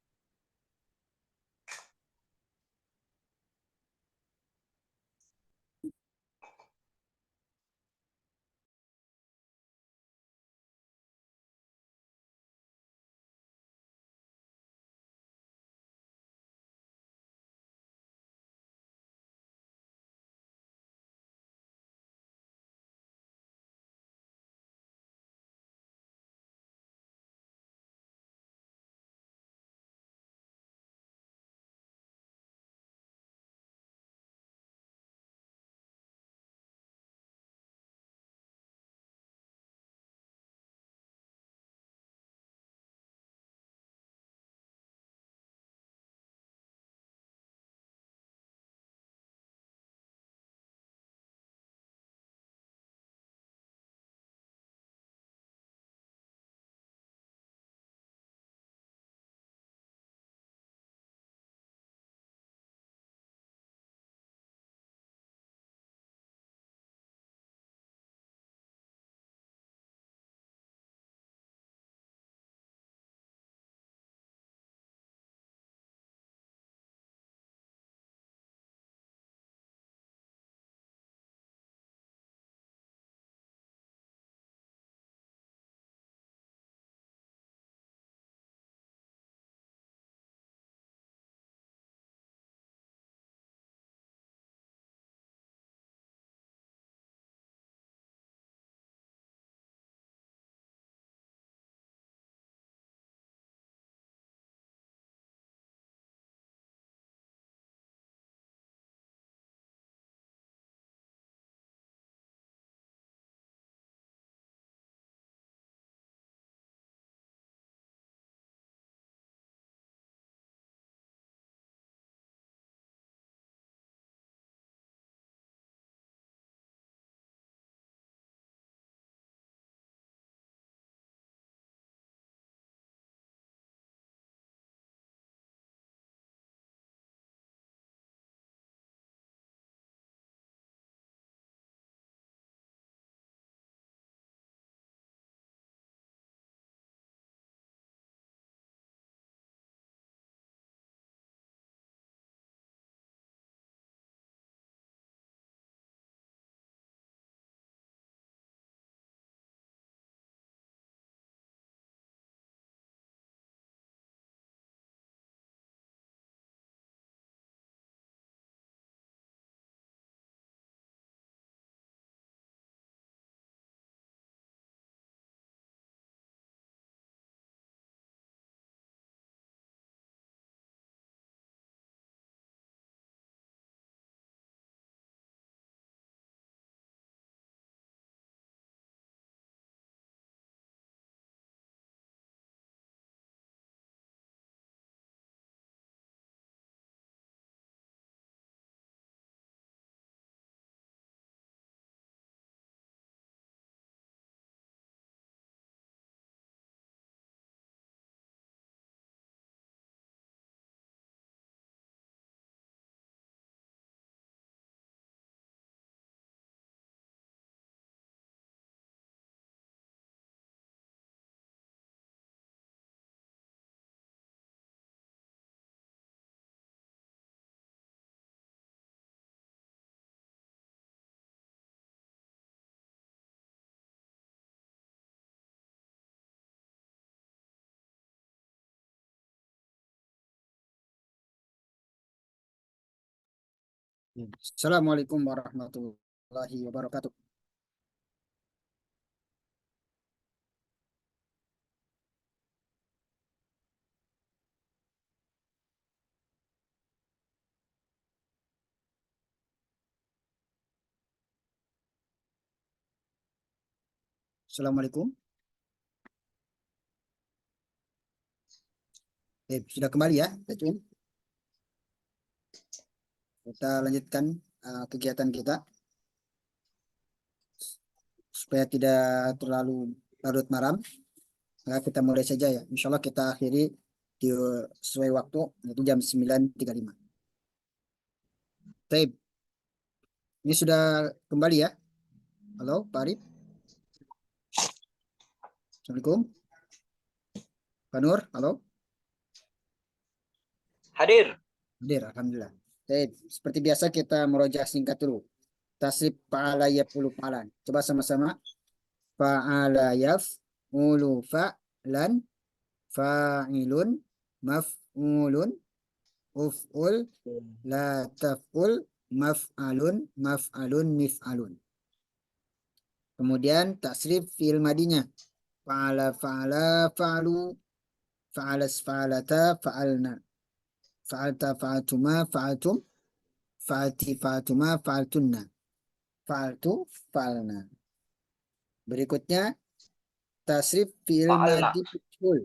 Assalamualaikum warahmatullahi wabarakatuh. Assalamualaikum. Sudah kembali ya, Tekin? Kita lanjutkan kegiatan kita supaya tidak terlalu larut malam. Nah, kita mulai saja ya. Insya Allah kita akhiri di sesuai waktu, yaitu jam 9.35. Baik, ini sudah kembali ya. Halo, Pak Arif. Assalamualaikum. Pak Nur, halo. Hadir. Hadir, Alhamdulillah. Baik, seperti biasa kita merojah singkat dulu. Tasrif fa'ala yaf'ulu fa'lan. Coba sama-sama. Fa'ala yaf'ulu fa'lan. Fa'ilun. Maf'ulun. Uf'ul. La taf'ul. Maf'alun. Maf'alun. Mif'alun. Kemudian tasrif fi'il madinya. Fa'ala fa'ala fa'alu. Fa'alas fa'alata fa'alna. Fa'alta fa'altuma fa'altum. Fa'alti fa'altuma fa'altunna. Fa'altu fa'alna. Berikutnya tasrif fi'il Fa'alna. madi majhul.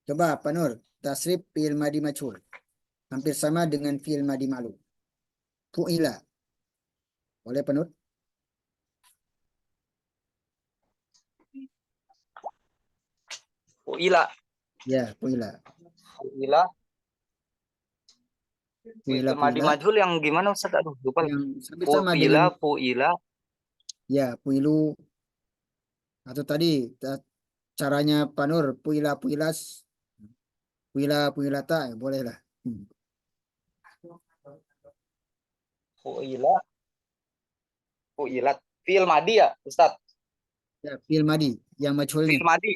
Coba Pak Nur, tasrif fi'il madi majhul. Hampir sama dengan fi'il madi ma'lum. Fu'ila. Boleh Pak Nur? Fu'ila. Ya, fu'ila. Fu'ila. Fu'ila, Fi'il madi fu'ila. majhul yang gimana Ustaz? Aduh, lupa lagi. Yang hampir sama dengan Fu'ila, fu'ila. ya, fu'ilu. Atau tadi caranya Pak Nur, fu'ila, fu'ilas. Fu'ila, fu'ilata. Boleh lah. Fu'ila. Fu'ilat. Fi'il madi ya, Ustaz? Ya, fi'il madi yang majhulnya. Fi'il madi.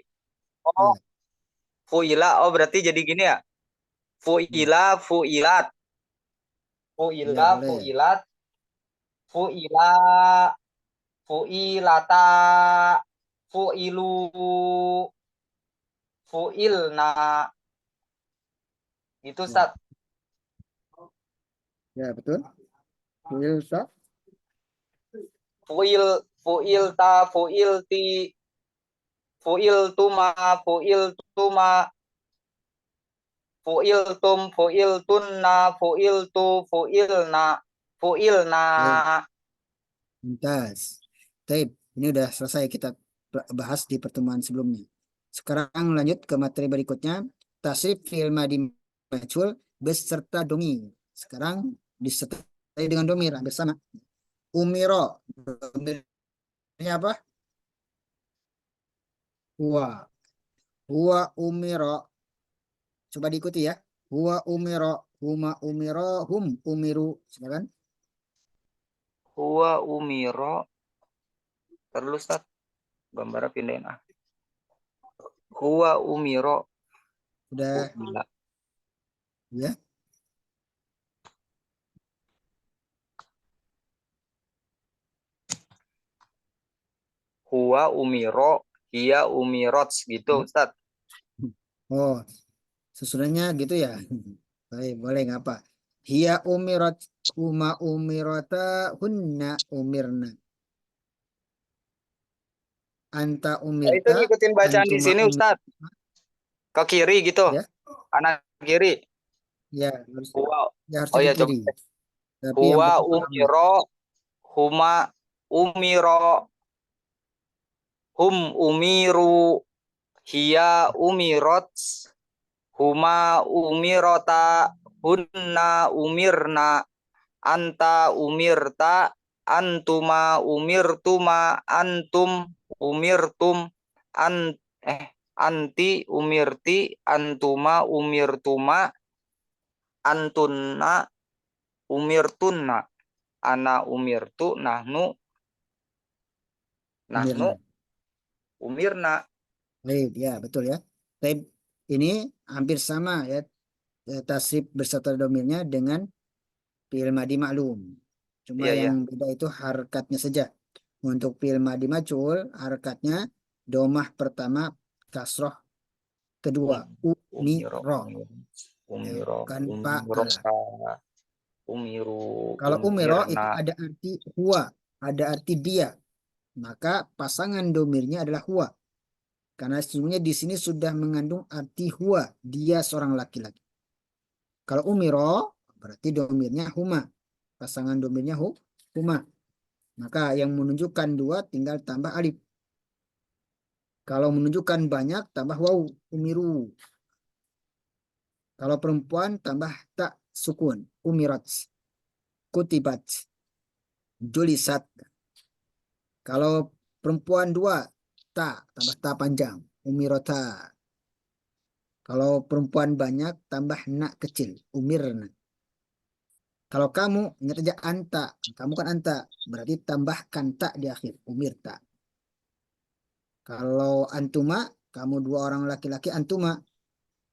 Oh, Ya, fu'ila. Oh, berarti jadi gini ya. ya, Fu'ila, fu'ilat. ya, Fu'ila, boleh. fu'ilat. Fu'ila, fu'ilata. Fu'ilu. Fu'ilna. Gitu, Ya, Ustaz. ya betul. Fu'il, Ustaz. Fu'il, fu'ilta, fu'ilti. Fu'iltuma, fu'iltuma. Fu'iltum, fu'iltunna, fu'iltu, fu'ilna. Fu'ilna. Baik, mumtaz. Taib, ini udah selesai kita bahas di pertemuan sebelumnya. Sekarang lanjut ke materi berikutnya. Tasrif fi'il madi majhul beserta domir. Sekarang disertai dengan domir hampir sama. Umiro. Domirnya apa? Huwa. Huwa umiro. Coba diikuti ya. Huwa umiro. Huma umiro. Hum umiru. Silakan. Huwa umiro. Terus, Ustaz. Gambarnya pindahin. Huwa umiro. Sudah Gila. ya. Huwa umiro. Hiya umirots. Gitu, Ustaz. Oh, sesudahnya gitu ya. Baik, boleh ngapa? Hiya umirat huma umirata hunna umirna. Anta Nah, itu umirta ngikutin bacaan di antuma sini, umir. Ustaz. Ke kiri gitu. Ya, Kanan kiri. ya harus Huwa. ya harusnya Oh ke ya, coba. kiri. Tapi yang Huwa penting pahamnya. umiro. Huma umiro. Hum umiru. Hiya umirots. Huma umirota. Hunna umirna. Anta umirta. Antuma umirtuma. Antum umirtum. An anti umirti. Antuma umirtuma. Antunna umirtunna. Ana umirtu. Nahnu Umirna. umirna. Baik, ya betul ya. Baik, ini hampir sama ya tasrif berserta domirnya dengan fi'il madi maklum. Cuma Iya, iya. yang beda itu harakatnya saja. Untuk fi'il madi majhul, harakatnya domah pertama, kasroh kedua, Umiro, umiro. Ya, umiro, bukan umiro, fa'ala. umiru, Kalau umiro umirna. itu ada arti huwa, ada arti dia. Maka pasangan domirnya adalah huwa. Karena sesungguhnya di sini sudah mengandung arti huwa, dia seorang laki-laki. Kalau umiro berarti domirnya huma, pasangan domirnya huma. Maka yang menunjukkan dua tinggal tambah alif. Kalau menunjukkan banyak tambah waw, umiru. Kalau perempuan tambah tak sukun, umirat, kutibat, julisat. Kalau perempuan dua, ta tambah ta panjang, umirota. Kalau perempuan banyak tambah nak kecil, umirna. Kalau kamu ingat aja anta, kamu kan anta, berarti tambahkan tak di akhir, umirta. Kalau antuma, kamu dua orang laki-laki antuma,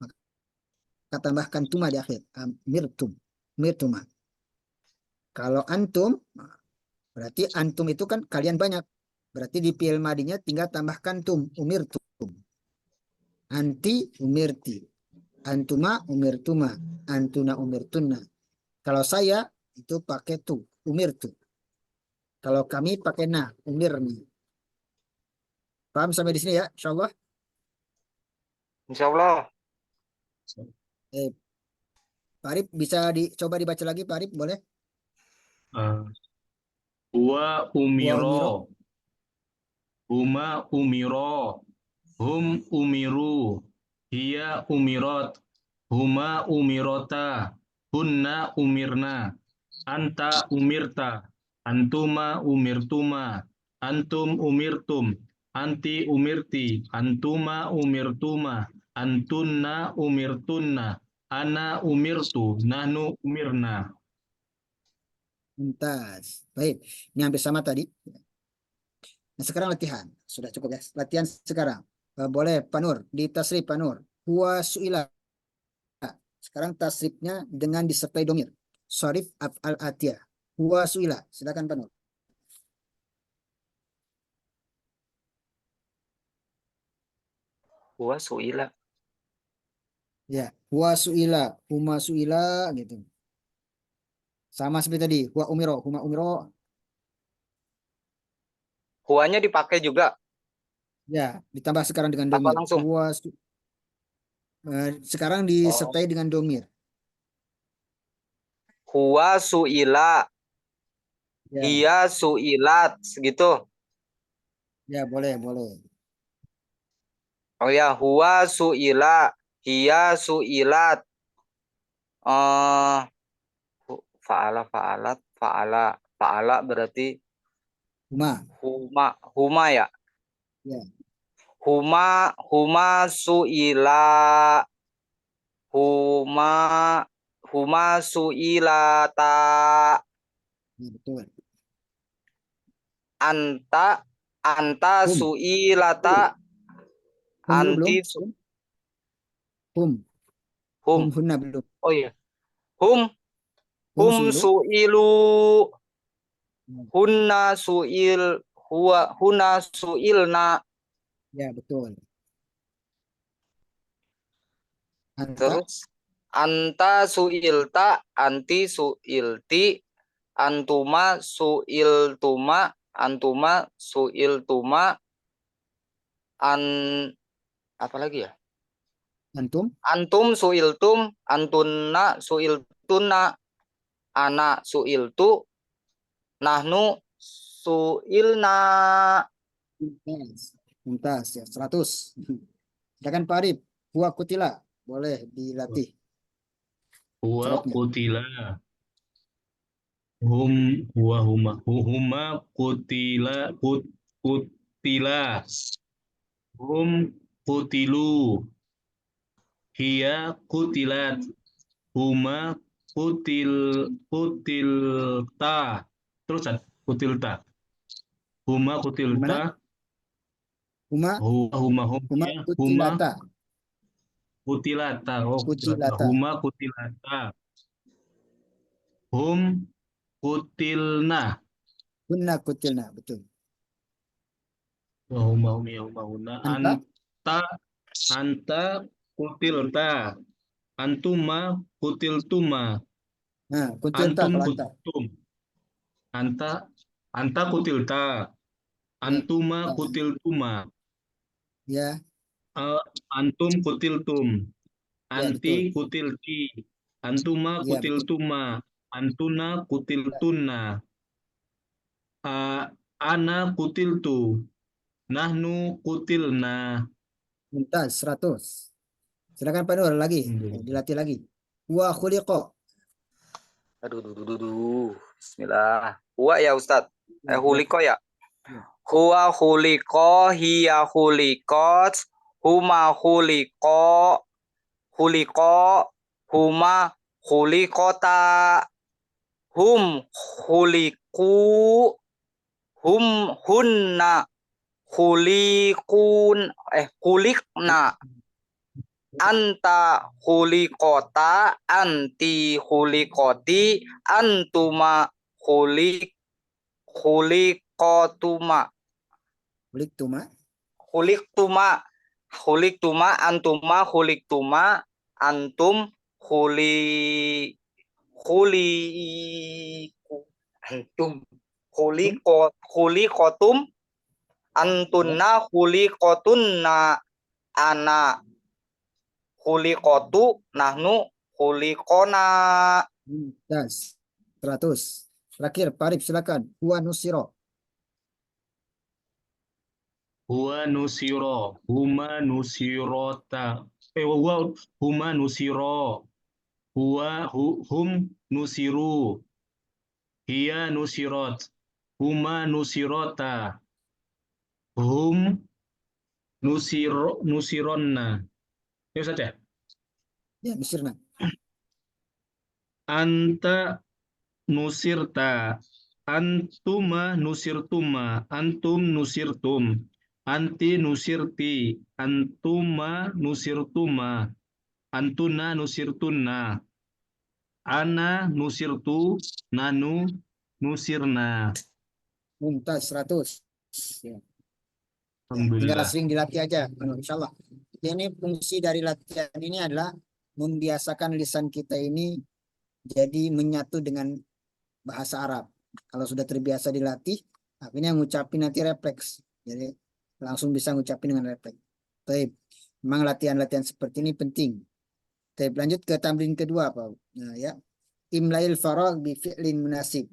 maka tambahkan tuma di akhir, mirtum, mirtuma. Kalau antum, berarti antum itu kan kalian banyak. Berarti di fi'il madinya tinggal tambahkan tum, umirtum. Anti, umirti. Antuma, umirtuma. Antuna, umirtunna. Kalau saya, itu pakai tu, umirtu. Kalau kami pakai na, umirni. Paham sampai di sini ya, insya Allah. Insya Allah. Eh, Pak Arif bisa dicoba dibaca lagi, Pak Arif, boleh? Eh, Huwa Wa umiro, umiro. huma umiro, hum umiru, hiya umirot, huma umirota, hunna umirna, anta umirta, antuma umirtuma, antum umirtum, anti umirti, antuma umirtuma, antunna umirtunna, ana umirtu, nahnu umirna. Mumtaz. Baik, ini hampir sama tadi. Nah, sekarang latihan. Sudah cukup ya. Latihan sekarang. Boleh, Panur. Di tasrif, Panur. Huwa su'ila. Sekarang tasrifnya dengan disertai domir. Sorif af'al atiyah. Huwa su'ila. Silakan, Panur. Huwa su'ila. Ya, huwa su'ila. Huma su'ila. Gitu. Sama seperti tadi. Huwa umiro. Huma umiro. Huwanya dipakai juga. Ya, ditambah sekarang dengan Apa domir. langsung? Sekarang Oh. disertai dengan domir. Huwa su'ila. Ya, Hiya su'ilat. Segitu. ya boleh, boleh. Oh ya, huwa su'ila. Hiya su'ilat. Eh, fa'ala, fa'alat, fa'ala. Fa'ala berarti Huma. huma ya. Ya, Huma su'ila. Huma huma su'ilata. ya betul. Anta anta Hum. su'ilata. Hum dulu belum? Anti Hum. Hum hum. hunna belum. Oh iya. Hum Hum hum suilu. su'ilu. Ya, Hunna su'il. Hunna su'ilna. ya, betul. Anta. Terus anta su'ilta. Anti su'ilti. Antuma su'iltuma. Antuma su'iltuma. An apa lagi ya? Antum. Antum su'iltum. Antunna su'iltunna. Ana su'iltu. Nahnu su'ilna. Mumtaz. Mumtaz, ya 100. Silakan Pak Arif. Huwa kutila. Boleh dilatih Huwa jawabnya. kutila, hum huwa huma, huma kutila, kutila, hum kutilu, hiya kutilat, huma kutilta, terusan kutilta, huma kutilta, Gimana? Huma. huma Huma ya, huma kutilata. kutilata, oh kutilata, Kutilata. huma kutilata, hum kutilna. Kunna kutilna, betul. Wa huma hum yaumahuna. Anta, Anta kutilta. Antuma kutiltuma. nah kutilta Antum kalau anta. kutiltum. Anta anta kutilta. Ya, Antuma ah, kutiltuma. ya, Eh, Antum kutiltum. ya Anti betul. kutilti. Antuma Ya betul. kutiltuma. Antuna kutiltunna. Ana kutiltu. Nahnu kutilna. Mumtaz, 100. Silakan Pak Nur lagi, Alhamdulillah. dilatih lagi. Wa khuliqa. Aduh, duh, duh, duh, duh. Bismillah. Huwa ya Ustadz. Ya, Huliko ya. ya. Huwa huliko, hiya hulikot, huma huliko, huliko, huma hulikota, hum huliku, hum hunna, hulikun, hulikna, anta hulikota, anti hulikoti, antuma hulikotuma, Huliktuma. huliktuma, huliktuma, antuma huliktuma, antum huli huli antum Tum. hulikotum, Ya. antunna hulikotunna, ana hulikotu, nahnu hulikona. Mumtaz. 100. Terakhir, Pak Arif silakan. Wa nusiro. Huwa nusiro. Huma nusirota. Huma nusiro. Hum nusiru. Hiya nusirot. Huma nusirota. Hum nusironna. Ya Ustaz ya? Ya, nusirna. Anta nusirta. Antuma nusirtuma. Antum nusirtum. Anti nusirti. Antuma nusirtuma. Antuna nusirtunna. Ana nusirtu. Nanu nusirna. Mumtaz 100. Ya. Ya, tinggal Alhamdulillah. sering dilatih aja, insya Allah. Ini fungsi dari latihan ini adalah membiasakan lisan kita ini jadi menyatu dengan bahasa Arab. Kalau sudah terbiasa dilatih, akhirnya ngucapin nanti refleks. Jadi langsung bisa ngucapin dengan refleks. Baik, memang latihan-latihan seperti ini penting. Baik, lanjut ke tamrin kedua, Pak. Nah, ya. Imlail farag bi fi'lin munasib.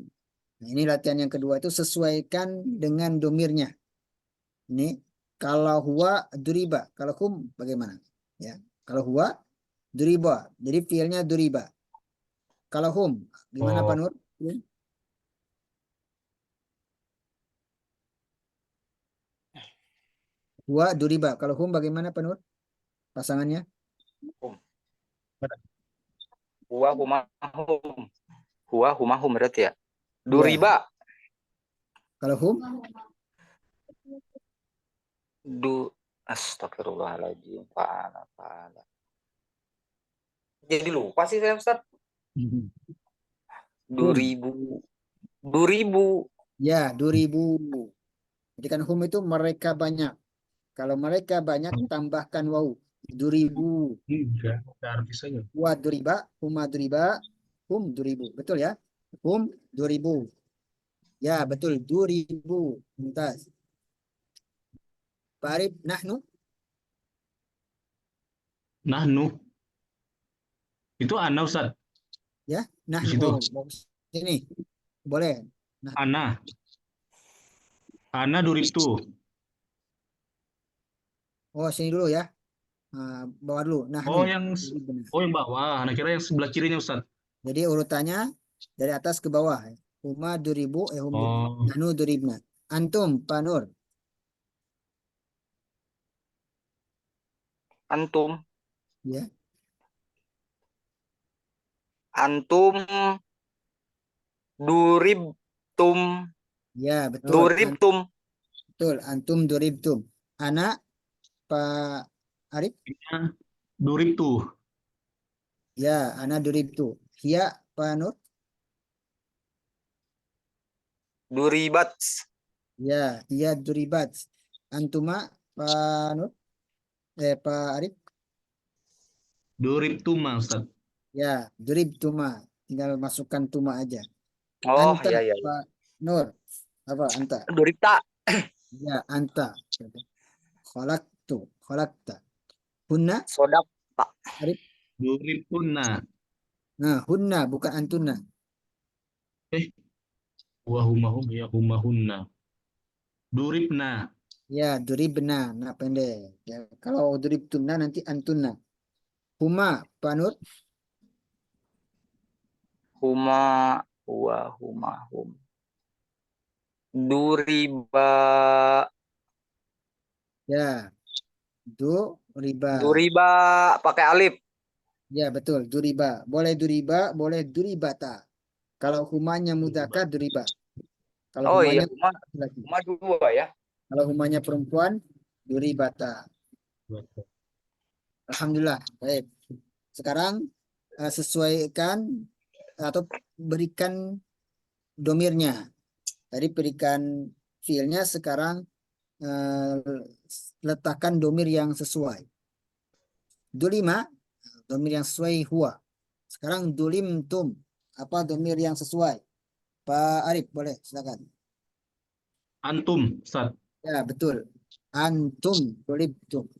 Nah, ini latihan yang kedua itu sesuaikan dengan domirnya. Ini kalau huwa duriba, kalau hum bagaimana? Ya, kalau huwa duriba, jadi fiilnya duriba. Kalau hum, gimana Pak Oh, Nur? Huwa duriba, kalau hum bagaimana Pak Nur? Pasangannya? Huwa humahum, huwa humahum berarti ya. Iya. Duriba, Kalau hum, astagfirullahaladzim, fa'ala, fa'ala. Jadi lupa sih saya Ustaz. hum, 2000, 2000. ya 2000. Jadi kan hum itu mereka banyak. Kalau mereka banyak tambahkan waw. 2000. enggak artis saja. Wa duriba, huma duriba, hum 2000. Betul ya? Hum 2000. Ya, betul. 2000. Mumtaz. Pak Arif, nahnu. Nahnu. Itu ana Ustaz. Ya, Di nahnu. situ. Oh, mau sini. Boleh. Nah, Ana. Ana duriptu. oh, sini dulu ya. Bawah dulu. Nahnu. Oh yang Jadi benar. oh yang bawah. Nah kira yang sebelah kirinya Ustaz. Jadi urutannya dari atas ke bawah. Huma 2000, hum Oh, nahnu duribna. Antum, Pak Nur. Antum, Ya, antum duribtum, ya betul. duribtum, Betul. Antum duribtum. Anak, Pak Arif. duriptu. Ya, ana duribtu. Hiya, Pak Nur. Duribat. Ya, iya duribat. Antuma, Pak Nur, Pak Arif. Durib tuma, Ustaz. Ya, durib tuma. Tinggal masukkan tuma aja. Oh, Anta, iya, iya. Pak Nur. Apa anta? Duripta. Ya, anta. Khalaqtu, khalaqta. Hunna, Sodak. Pak. Arif. Durib tunna. Nah, hunna bukan antuna. Eh, wahumahum ya humahunna. Duribna. Ya, duribna, nah pendek. Ya, kalau durib tuna nanti antuna. Huma, Pak Nur. Huma. Hum. Duriba. Ya, riba. Duriba pakai alif. Ya, betul. Duriba. Boleh duriba, boleh duribata. Kalau humanya mudzakkar duriba. Kalau Oh iya, humanya huma. laki. Huma dua ya. Kalau humanya perempuan, duribata. Alhamdulillah. Baik. Sekarang sesuaikan atau berikan domirnya. Tadi berikan fiilnya, sekarang eh, letakkan domir yang sesuai. Dulima, domir yang sesuai huwa. Sekarang dulim tum, apa domir yang sesuai? Pak Arif, boleh silakan. Antum, Ustaz. Ya, betul. Antum tum.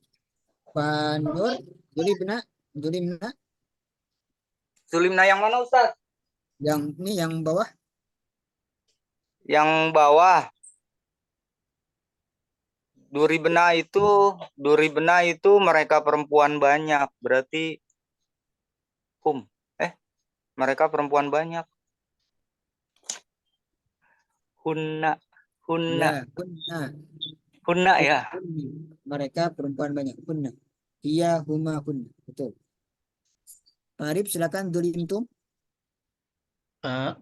Pak Nur, dulibna, dulimna, Sulimna yang mana Ustaz? yang ini yang bawah. Yang bawah. Duribena itu mereka perempuan banyak. Berarti hum. Mereka perempuan banyak. Hunna. Hunna. Ya, punna. Hunna ya. Mereka perempuan banyak. Punna. Iya, huma, hunna. Betul. Pak Arif, silakan dulim tum.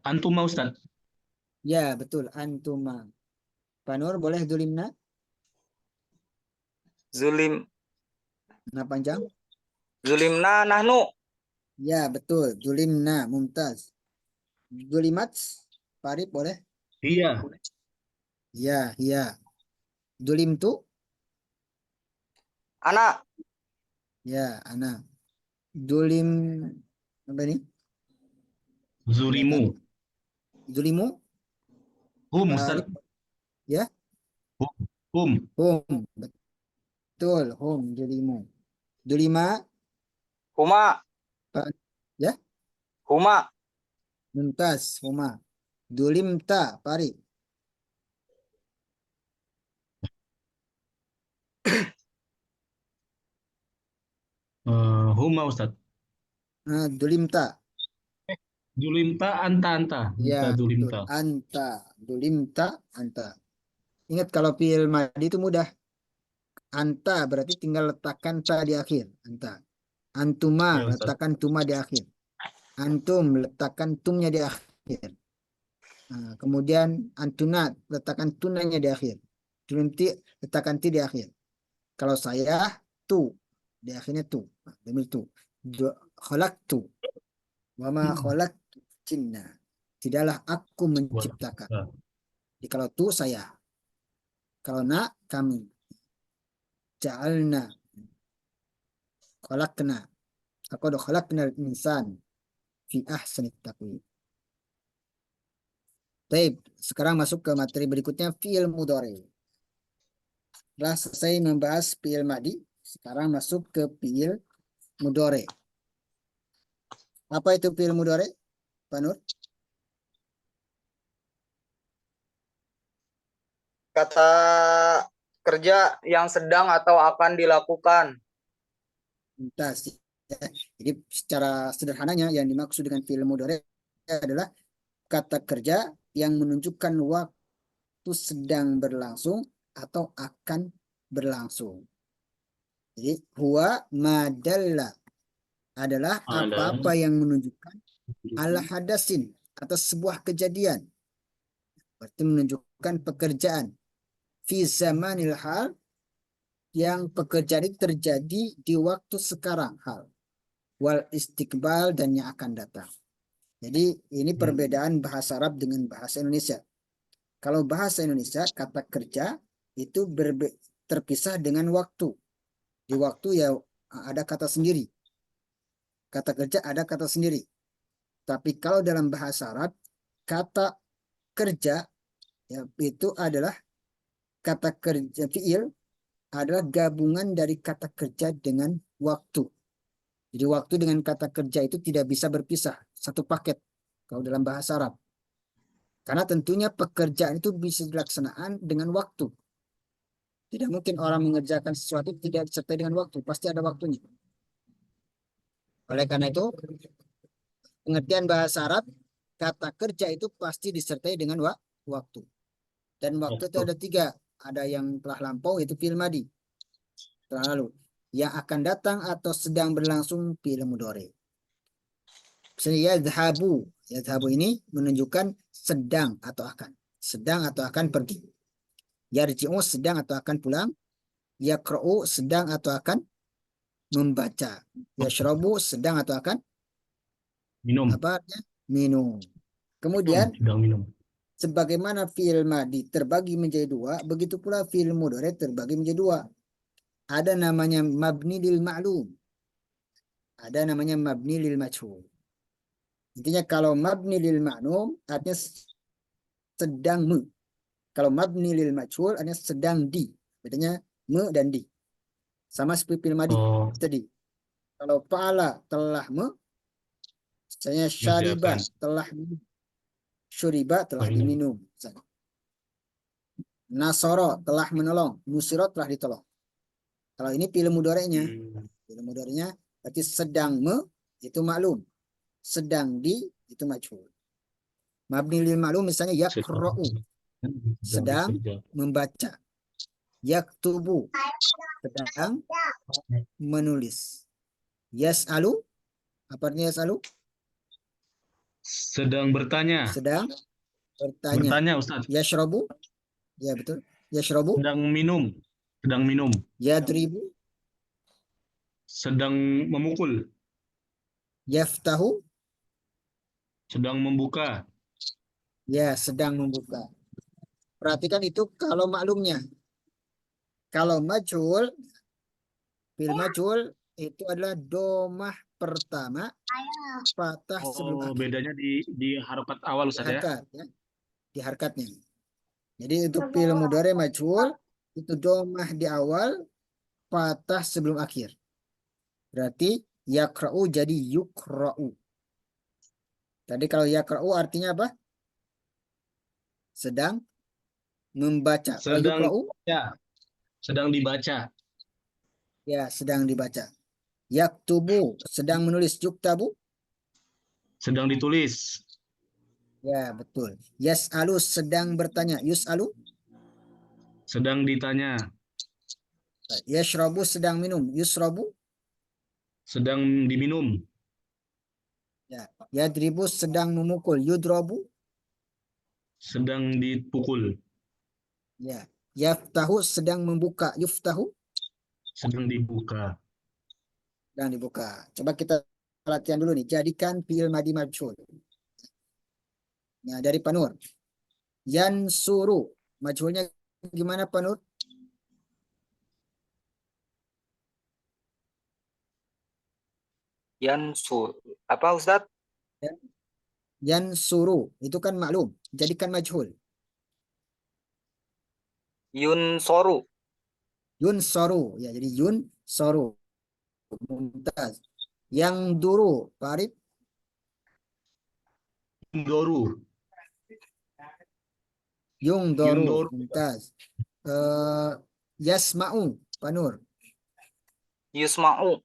Antuma, Ustaz. Ya, betul. Antuma. Pak Nur, boleh dulimna? Zulim. Nah, panjang. Zulimna nahnu. Ya, betul. Dulimna. Mumtaz. Dulimat. Pak Arif, boleh? Iya. Ya, iya. Dulim tu. Anak. Ya, anak. Dulim. Apa ini? Zurimu. Dulimu. Hum, Pak Ustaz. Arif. Ya. Hum. Hum. Betul. Hum. Dulimu. Dulima. Huma. Pak. Ya. Huma. Mumtaz. Huma. Dulimta. Pak Arif. Huma, Ustaz. Dulimta. Dulimta, anta. Ya, Anta betul. dulimta. Anta. Dulimta. Anta. Ingat kalau fi'il madi itu mudah. Anta berarti tinggal letakkan ta di akhir. Anta. Antuma Ya, Ustaz. letakkan tuma di akhir. Antum letakkan tumnya di akhir. Nah, kemudian antuna letakkan tunanya di akhir. Dulimti letakkan ti di akhir. Kalau saya tu di akhirnya tu. Nah, demi tu. Khalaqtu wa ma khalaqtu jinna. Tidaklah aku menciptakan. Jadi kalau tu saya. Kalau na kami. Ja'alna. Khalaqna. Laqad khalaqnal insan fi ahsani taqwim. Baik, sekarang masuk ke materi berikutnya, fi'il mudhari. Setelah selesai membahas fi'il madi, sekarang masuk ke fi'il mudhari. Apa itu fi'il mudhari, Pak Nur? Kata kerja yang sedang atau akan dilakukan. Tuntas. Ya. Jadi secara sederhananya yang dimaksud dengan fi'il mudhari adalah kata kerja yang menunjukkan waktu sedang berlangsung atau akan berlangsung. Jadi huwa madalla adalah apa-apa yang menunjukkan ala hadasin atas sebuah kejadian. Berarti menunjukkan pekerjaan. Fi zamanil hal, yang pekerjaan itu terjadi di waktu sekarang hal. Wal istiqbal, dan yang akan datang. Jadi ini perbedaan bahasa Arab dengan bahasa Indonesia. Kalau bahasa Indonesia, kata kerja itu terpisah dengan waktu. Di waktu ya ada kata sendiri. Kata kerja ada kata sendiri. Tapi kalau dalam bahasa Arab, kata kerja ya, itu adalah kata kerja fiil adalah gabungan dari kata kerja dengan waktu. Jadi waktu dengan kata kerja itu tidak bisa berpisah, satu paket kalau dalam bahasa Arab. Karena tentunya pekerjaan itu bisa dilaksanakan dengan waktu. Tidak mungkin orang mengerjakan sesuatu tidak disertai dengan waktu, pasti ada waktunya. Oleh karena itu, pengertian bahasa Arab, kata kerja itu pasti disertai dengan waktu. Dan waktu itu ada tiga. Ada yang telah lampau, yaitu fi'il madi, telah lalu. Yang akan datang atau sedang berlangsung, fi'il mudhari. Misalnya yadhabu. Yadhabu ini menunjukkan sedang atau akan. Sedang atau akan pergi. Yarji'u sedang atau akan pulang. Yaqra'u sedang atau akan membaca. Yashrabu sedang atau akan Minum. apa? Minum. Kemudian Sedang minum. sebagaimana fi'il madi terbagi menjadi dua, begitu pula fi'il mudhari terbagi menjadi dua. Ada namanya mabni lil ma'lum. Ada namanya mabni lil majhul. Intinya kalau mabni lil ma'lum artinya sedang me. Kalau mabni lil majhul artinya sedang di. Bedanya me dan di. Sama seperti fi'il madi Oh, tadi. Kalau fa'ala telah me, misalnya syariba mengerjakan. telah minum. Syuriba telah Minum. diminum. Misalnya. Nasoro telah menolong. Nusiro telah ditolong. Kalau ini fi'il mudhari'nya. Fi'il mudhari'nya berarti sedang me itu maklum. Sedang di itu majhul. Mabni lil maklum misalnya yaqra'u sedang bekerja. membaca. Yaktubu sedang menulis. Yas'alu apa artinya yas'alu? Sedang bertanya. Sedang bertanya. Bertanya, Ustaz. Yashrabu ya betul. Yashrabu Sedang minum. Sedang minum. yadribu Sedang memukul. yaftahu Sedang membuka. ya sedang membuka. Perhatikan itu kalau maklumnya. Kalau majhul, fi'il majhul itu adalah domah pertama patah sebelum Oh, akhir. bedanya di harokat awal, Di Ustaz ya. harkat ya, di harkatnya. Jadi untuk fi'il mudhari majhul itu domah di awal, patah sebelum akhir. Berarti yakra'u jadi yukra'u. Tadi kalau yakra'u artinya apa? Sedang membaca. Kalau Sedang yukra'u ya, sedang dibaca. ya sedang dibaca. Yaktubu sedang menulis. Yuktabu Sedang ditulis. ya betul. Yas'alu sedang bertanya. Yus'alu Sedang ditanya. yashrabu sedang minum. Yusrabu Sedang diminum. ya. Yadribu sedang memukul. Yudrabu Sedang dipukul. ya. Yaftahu sedang membuka. Yuftahu Sedang dibuka. sedang dibuka. Coba kita latihan dulu nih. Jadikan fi'il madi majhul. Nah, dari Panur. Yansuru. Majhulnya gimana Panur? Yansur. Apa Ustadz? Yansuru. Itu kan maklum. Jadikan majhul. Yunsoru. Yunsoru. Ya, jadi yunsoru. Mumtaz. Yang duru. Farid. Yungdoru. Yung doru. Yungdoru. Mumtaz. Yasma'u. Panur. Yusma'u.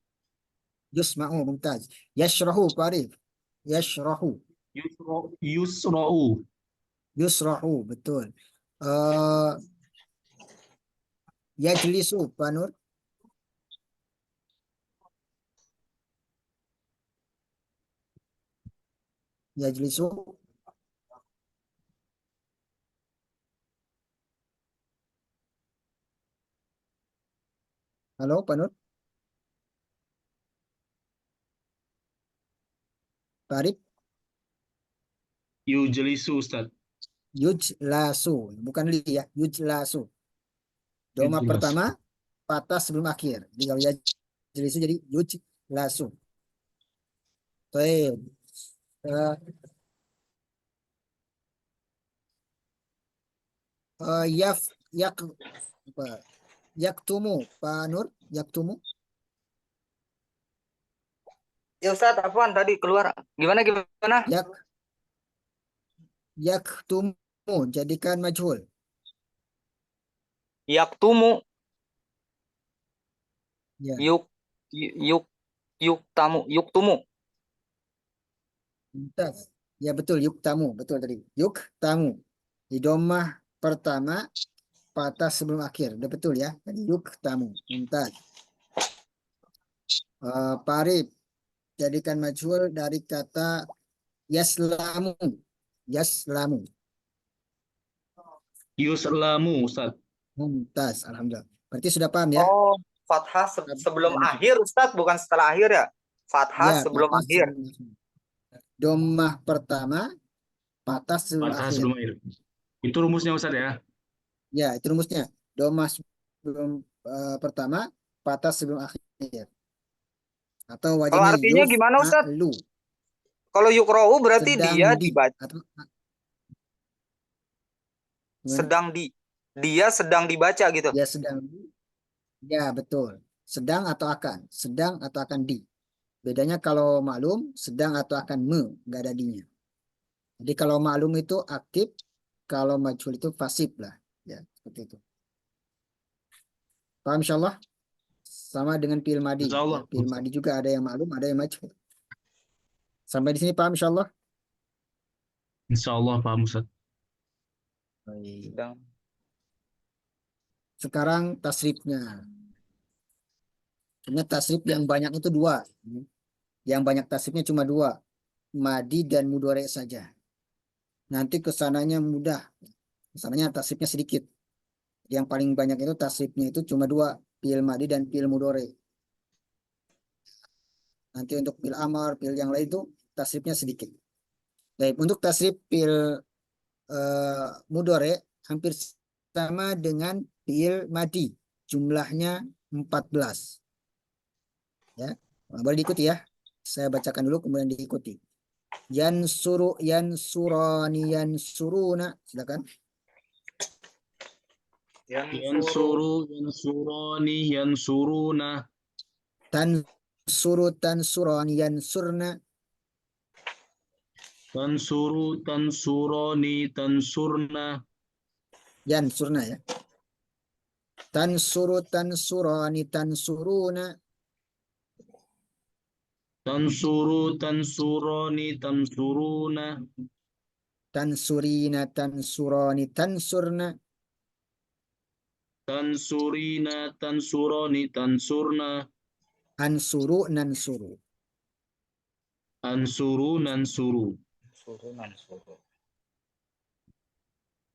Yusma'u. Mumtaz. Yashrahu. Farid. Yashrahu. Yusra'u. Yusrahu. Betul. Eh Yajlisu. Panur. Yajlisu. Halo, Panur. Farid. Yujlisu, Ustaz. Yujlasu, bukan li ya, yujlasu. Doma Jelas. pertama patah sebelum akhir. Jadi kalau yajlisu jadi yujlasu. Baik. Yaf yak apa? Yaktumu, Pak Nur, yaktumu. Ya Ustadz, apaan tadi keluar? Gimana gimana? Yak yaktumu jadikan majhul. Yaktumu, Ya, yuk yuk yuk tamu, yuk tumu. mumtaz. Ya betul, yuk tamu, betul tadi. Yuk tamu. Di domah pertama patah sebelum akhir. Udah betul ya. Tadi yuk tamu. Mumtaz. Parib jadikan majhul dari kata yaslamu. Yaslamu. Yuslamu, Ustaz. Mumtaz. Alhamdulillah. Berarti sudah paham ya? Oh, fathah sebelum akhir Ustadz, bukan setelah akhir ya? Fathah Ya, sebelum patah akhir. sebelum akhir. Domah pertama patah sebelum Patah akhir. sebelum akhir. Itu rumusnya Ustaz ya. Ya, itu rumusnya. Domah sebelum pertama patah sebelum akhir. Atau Kalau wajibnya artinya yuf gimana Ustadz? lu Kalau yukrohu berarti sedang dia di dibaca, atau gimana? dia sedang dibaca gitu. Ya sedang di. Ya, betul. Sedang atau akan. Sedang atau akan di. Bedanya kalau maklum, sedang atau akan nggak ada dinya. Jadi kalau maklum itu aktif, kalau majhul itu pasif lah. Ya, seperti itu. Paham insyaallah? Sama dengan fi'il madi. Insya Ya, Allah. fi'il madi juga ada yang maklum, ada yang majhul. Sampai di sini paham insyaallah? Insya Allah paham Ustaz. Baik. Sedang. Sekarang tasrifnya. Sebenarnya tasrif yang banyak itu dua. Yang banyak tasrifnya cuma dua. Madi dan mudhari saja. Nanti kesananya mudah. Kesananya tasrifnya sedikit. Yang paling banyak itu tasrifnya itu cuma dua. Fi'il madi dan fi'il mudhari. Nanti untuk fi'il amar, fi'il yang lain itu tasrifnya sedikit. Baik, untuk tasrif fi'il mudhari hampir sama dengan fi'il madi. Jumlahnya 14. Ya. Boleh diikuti ya. Saya bacakan dulu kemudian diikuti. Yansuru yansurani yansuruna. Silakan. Yansuru, yansurani, yansuruna. Tansuru tansurani yansurna. Tansuru, tansurani, tansurna. Yansurna ya. Tansuru tansurani tansuruna. Tansuru, tansurani, tansuruna. Tansurina tansurani tansurna. Tansurina, tansurani, tansurna. Ansuru nansuru. Ansuru, nansuru.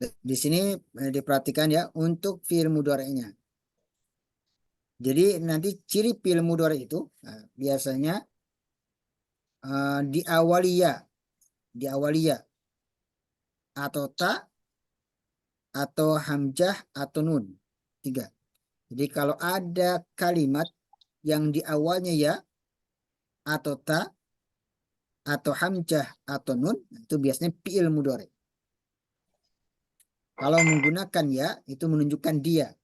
Di sini diperhatikan ya untuk fi'il mudhari'nya. Jadi nanti ciri fi'il mudhari itu biasanya di awaliyah atau ta atau hamzah atau nun. Tiga. Jadi kalau ada kalimat yang di awalnya ya atau ta atau hamzah atau nun itu biasanya fi'il mudhari. Kalau menggunakan ya itu menunjukkan dia.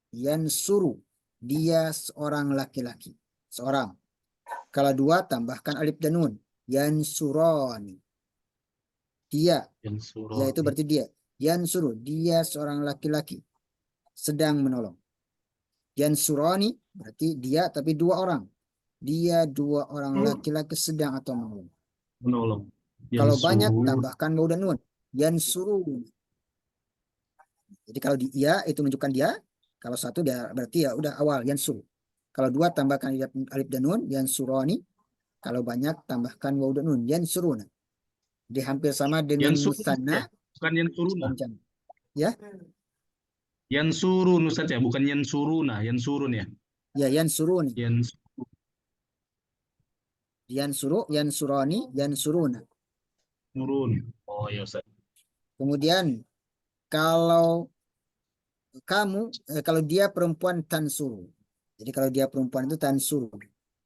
Yansuru. Dia seorang laki-laki. Seorang. Kalau dua tambahkan alif dan nun. Yansurani. Dia. Ya itu Yansurani. berarti dia. Yansuru. Dia seorang laki-laki. Sedang menolong. Yansurani berarti dia tapi dua orang. Dia dua orang laki-laki sedang atau menolong. Menolong. Kalau banyak Yansuru. tambahkan waw dan nun. Yansuru. Jadi kalau di ia itu menunjukkan dia. Kalau satu dia berarti ya udah awal yansuru. Kalau dua tambahkan alif dan nun yansurani. Kalau banyak tambahkan waw dan nun yansuruna. Jadi hampir sama dengan Yansurun musanna ya. Bukan yansuruna. dan jam. Ya, Yansurun Ustaz ya, bukan yansuruna, yansurun ya. ya yansuruni. Yansurun. Yansuru, yansurani, yansuruna. Oh ya Ustaz. Kemudian kalau kalau dia perempuan tansuru. Jadi kalau dia perempuan itu tansuru.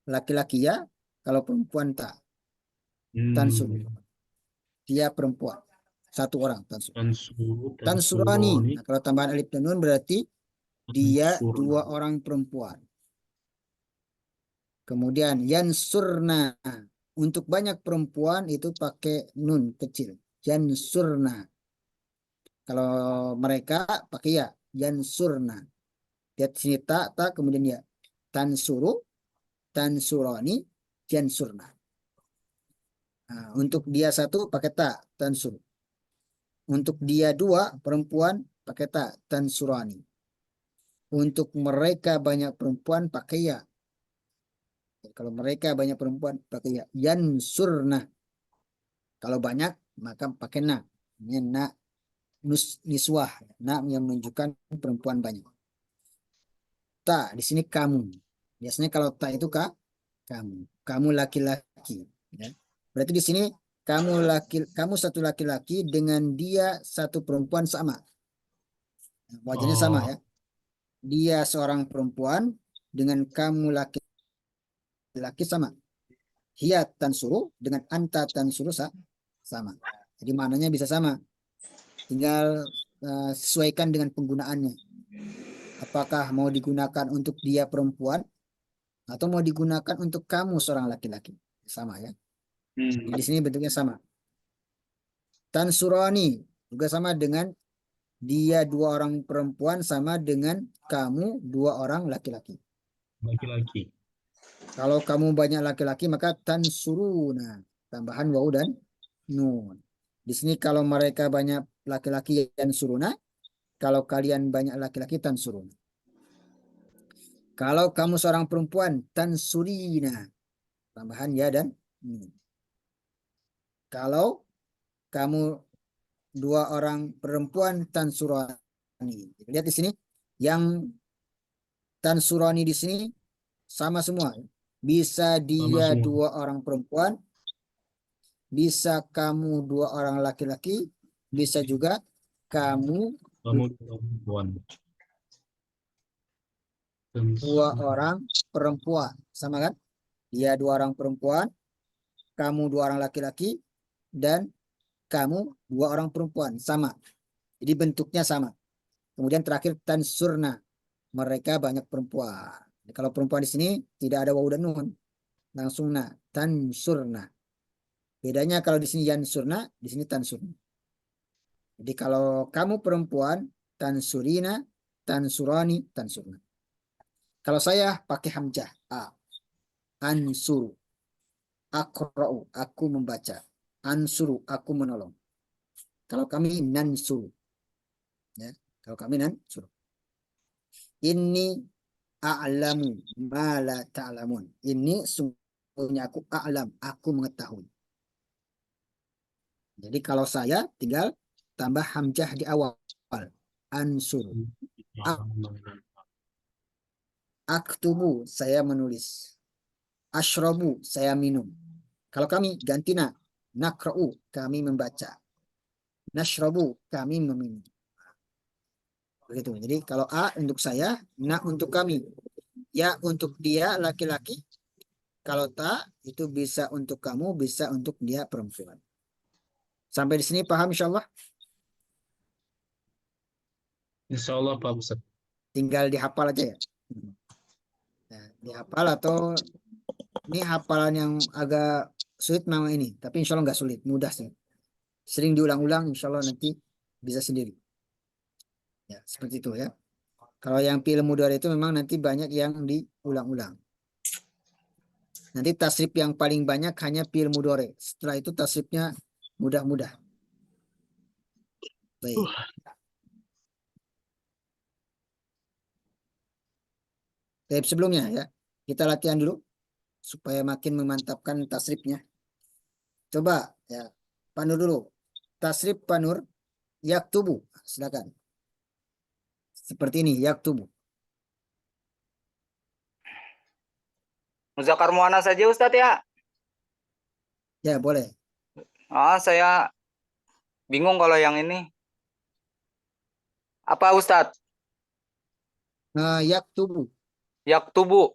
Laki-laki ya, kalau perempuan tak tansuru. Hmm. Dia perempuan. Satu orang tansuru. Tansuru, Tansurani. tansuroni, Nah, kalau tambahan alif dan nun berarti dia tansurna. 2 orang perempuan. Kemudian yansurna. Untuk banyak perempuan itu pakai nun kecil. Yansurna. Kalau mereka pakai ya. Yansurna. Lihat sini tak, kemudian ya. Tansuru, tansurani, yansurna. Nah, untuk dia 1 pakai ta, tansur. Untuk dia 2 perempuan pakai ta, tansurani. Untuk mereka banyak perempuan pakai ya. Kalau mereka banyak perempuan pakai ya. Yansurna. Kalau banyak maka pakai na. Ini na niswah. Na yang menunjukkan perempuan banyak. Ta di sini kamu. Biasanya kalau ta itu kamu. Kamu laki-laki. Ya. Berarti di sini kamu 1 laki-laki dengan dia 1 perempuan sama. Wajahnya sama ya. Oh, Dia seorang perempuan dengan kamu laki-laki sama. Hiya tansuru dengan anta tansuru sama. Jadi maknanya bisa sama. Tinggal sesuaikan dengan penggunaannya. Apakah mau digunakan untuk dia perempuan atau mau digunakan untuk kamu seorang laki-laki. Sama ya. hmm. Di sini bentuknya sama. Tansurani juga sama dengan dia 2 orang perempuan sama dengan kamu 2 orang laki-laki. Laki-laki. Kalau kamu banyak laki-laki maka tansuruna. Tambahan waw dan nun. Di sini kalau mereka banyak laki-laki yansuruna. Kalau kalian banyak laki-laki tansuruna. Kalau kamu seorang perempuan tansurina. Tambahan ya dan nun. Kalau kamu 2 orang perempuan tansurani. Lihat di sini yang tansurani di sini sama semua. Bisa Sama dia semua. 2 orang perempuan, bisa kamu 2 orang laki-laki, bisa juga kamu Kamu perempuan. 2 Tansur. orang perempuan. Sama kan? Dia 2 orang perempuan, kamu 2 orang laki-laki, dan kamu 2 orang perempuan. Sama. Jadi bentuknya sama. Kemudian terakhir tansurna. Mereka banyak perempuan. Kalau perempuan di sini tidak ada waw dan nun. Langsung na. Tansurna. Bedanya kalau di sini yansurna, di sini tansurna. Jadi kalau kamu perempuan, tansurina, tansurani, tansurna. Kalau saya pakai hamzah. A. Ansuru. Akra'u. Aku membaca. Ansuru. Aku menolong. Kalau kami nansuru. Ya. Kalau kami nansuru. Ini a'lamu ma la ta'lamun. Ini sungguhnya aku a'lam. Aku mengetahui. Jadi kalau saya tinggal tambah hamzah di awal. Ansuru. Aktubu, saya menulis. Ashrabu, saya minum. Kalau kami ganti na. Nakra'u, kami membaca. Nashrabu, kami meminum. Begitu. Jadi kalau A untuk saya, na untuk kami. Ya untuk dia laki-laki. Kalau ta, itu bisa untuk kamu, bisa untuk dia perempuan. Sampai di sini paham insya Allah? Insya Allah Pak Ustaz. Tinggal dihafal aja ya. Nah, dihafal atau ini hafalan yang agak sulit memang ini. Tapi insya Allah nggak sulit, mudah sih. Sering diulang-ulang, insya Allah nanti bisa sendiri. Ya, seperti itu ya. Kalau yang fi'il mudhari itu memang nanti banyak yang diulang-ulang. Nanti tasrif yang paling banyak hanya fi'il mudhari. Setelah itu tasrifnya mudah-mudah. Baik. Baik, sebelumnya ya, kita latihan dulu supaya makin memantapkan tasrifnya. Coba ya, Panur dulu. Tasrif Panur, yaktubu. Silakan. Seperti ini, yaktubu. Muzakkar muannats saja Ustadz ya. Ya, boleh. Saya Bingung kalau yang ini. Apa Ustadz? Yaktubu. Yaktubu.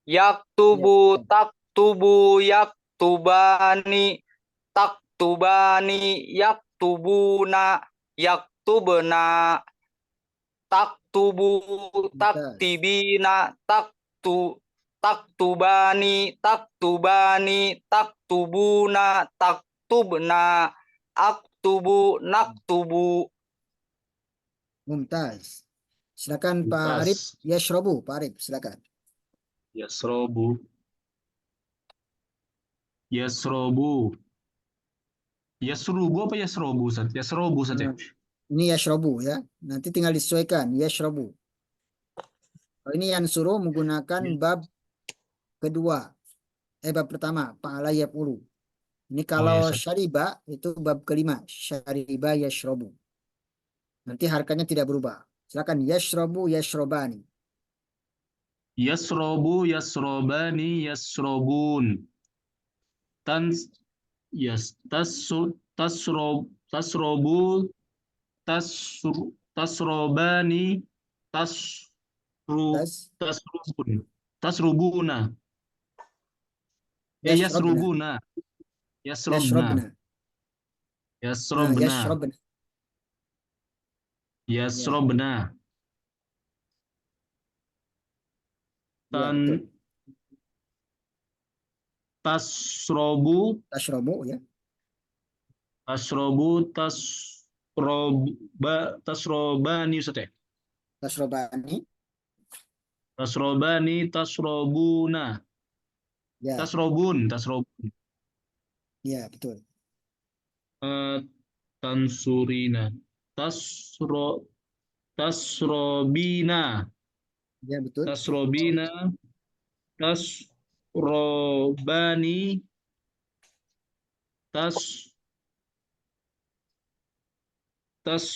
Ya, Yaktubu taktubu yaktubani taktubani yaktubuna yaktubna taktubu mumtaz. taktibina taktubani taktubani taktubuna taktubna aktubu naktubu. Mumtaz. Silakan Pak Arif. Mumtaz. Yashrobu, Pak Arif, silakan. Yasrobu. Yasrobu. Yasrubu apa Yasrobu, Ustaz? Yasrobu saja. Nah, ini yashrobu ya. Nanti tinggal disesuaikan. Yashrobu. Kalau ini yang suruh menggunakan bab kedua. Bab pertama. Fa'ala yaf'ulu. Ini Oh ya, kalau Ustaz. syariba itu bab kelima. Syariba yashrobu. Nanti harkanya tidak berubah. Silakan yashrobu yashrobani. Yasrobu, yasrobani, yasrobun. Tan, yes, tasrobu, tasrobani, tasru, Tas tasrubun, tasrubuna. yashrobna. Yasrubuna, yasrobna, Yashrobna. yasrobna, Yashrobna. Ya, yasrobna. ya Tan, betul. tasrobu, Tashrobu ya. tasrobu, tasrobani, Ustaz ya? Tashrobani. Tasrobani, tasrobuna, Ya, tasrobun. ya betul. Eh, Tansurina, tasro, tasrobina, Ya betul. tasrobina, tasrobani, tas, tas,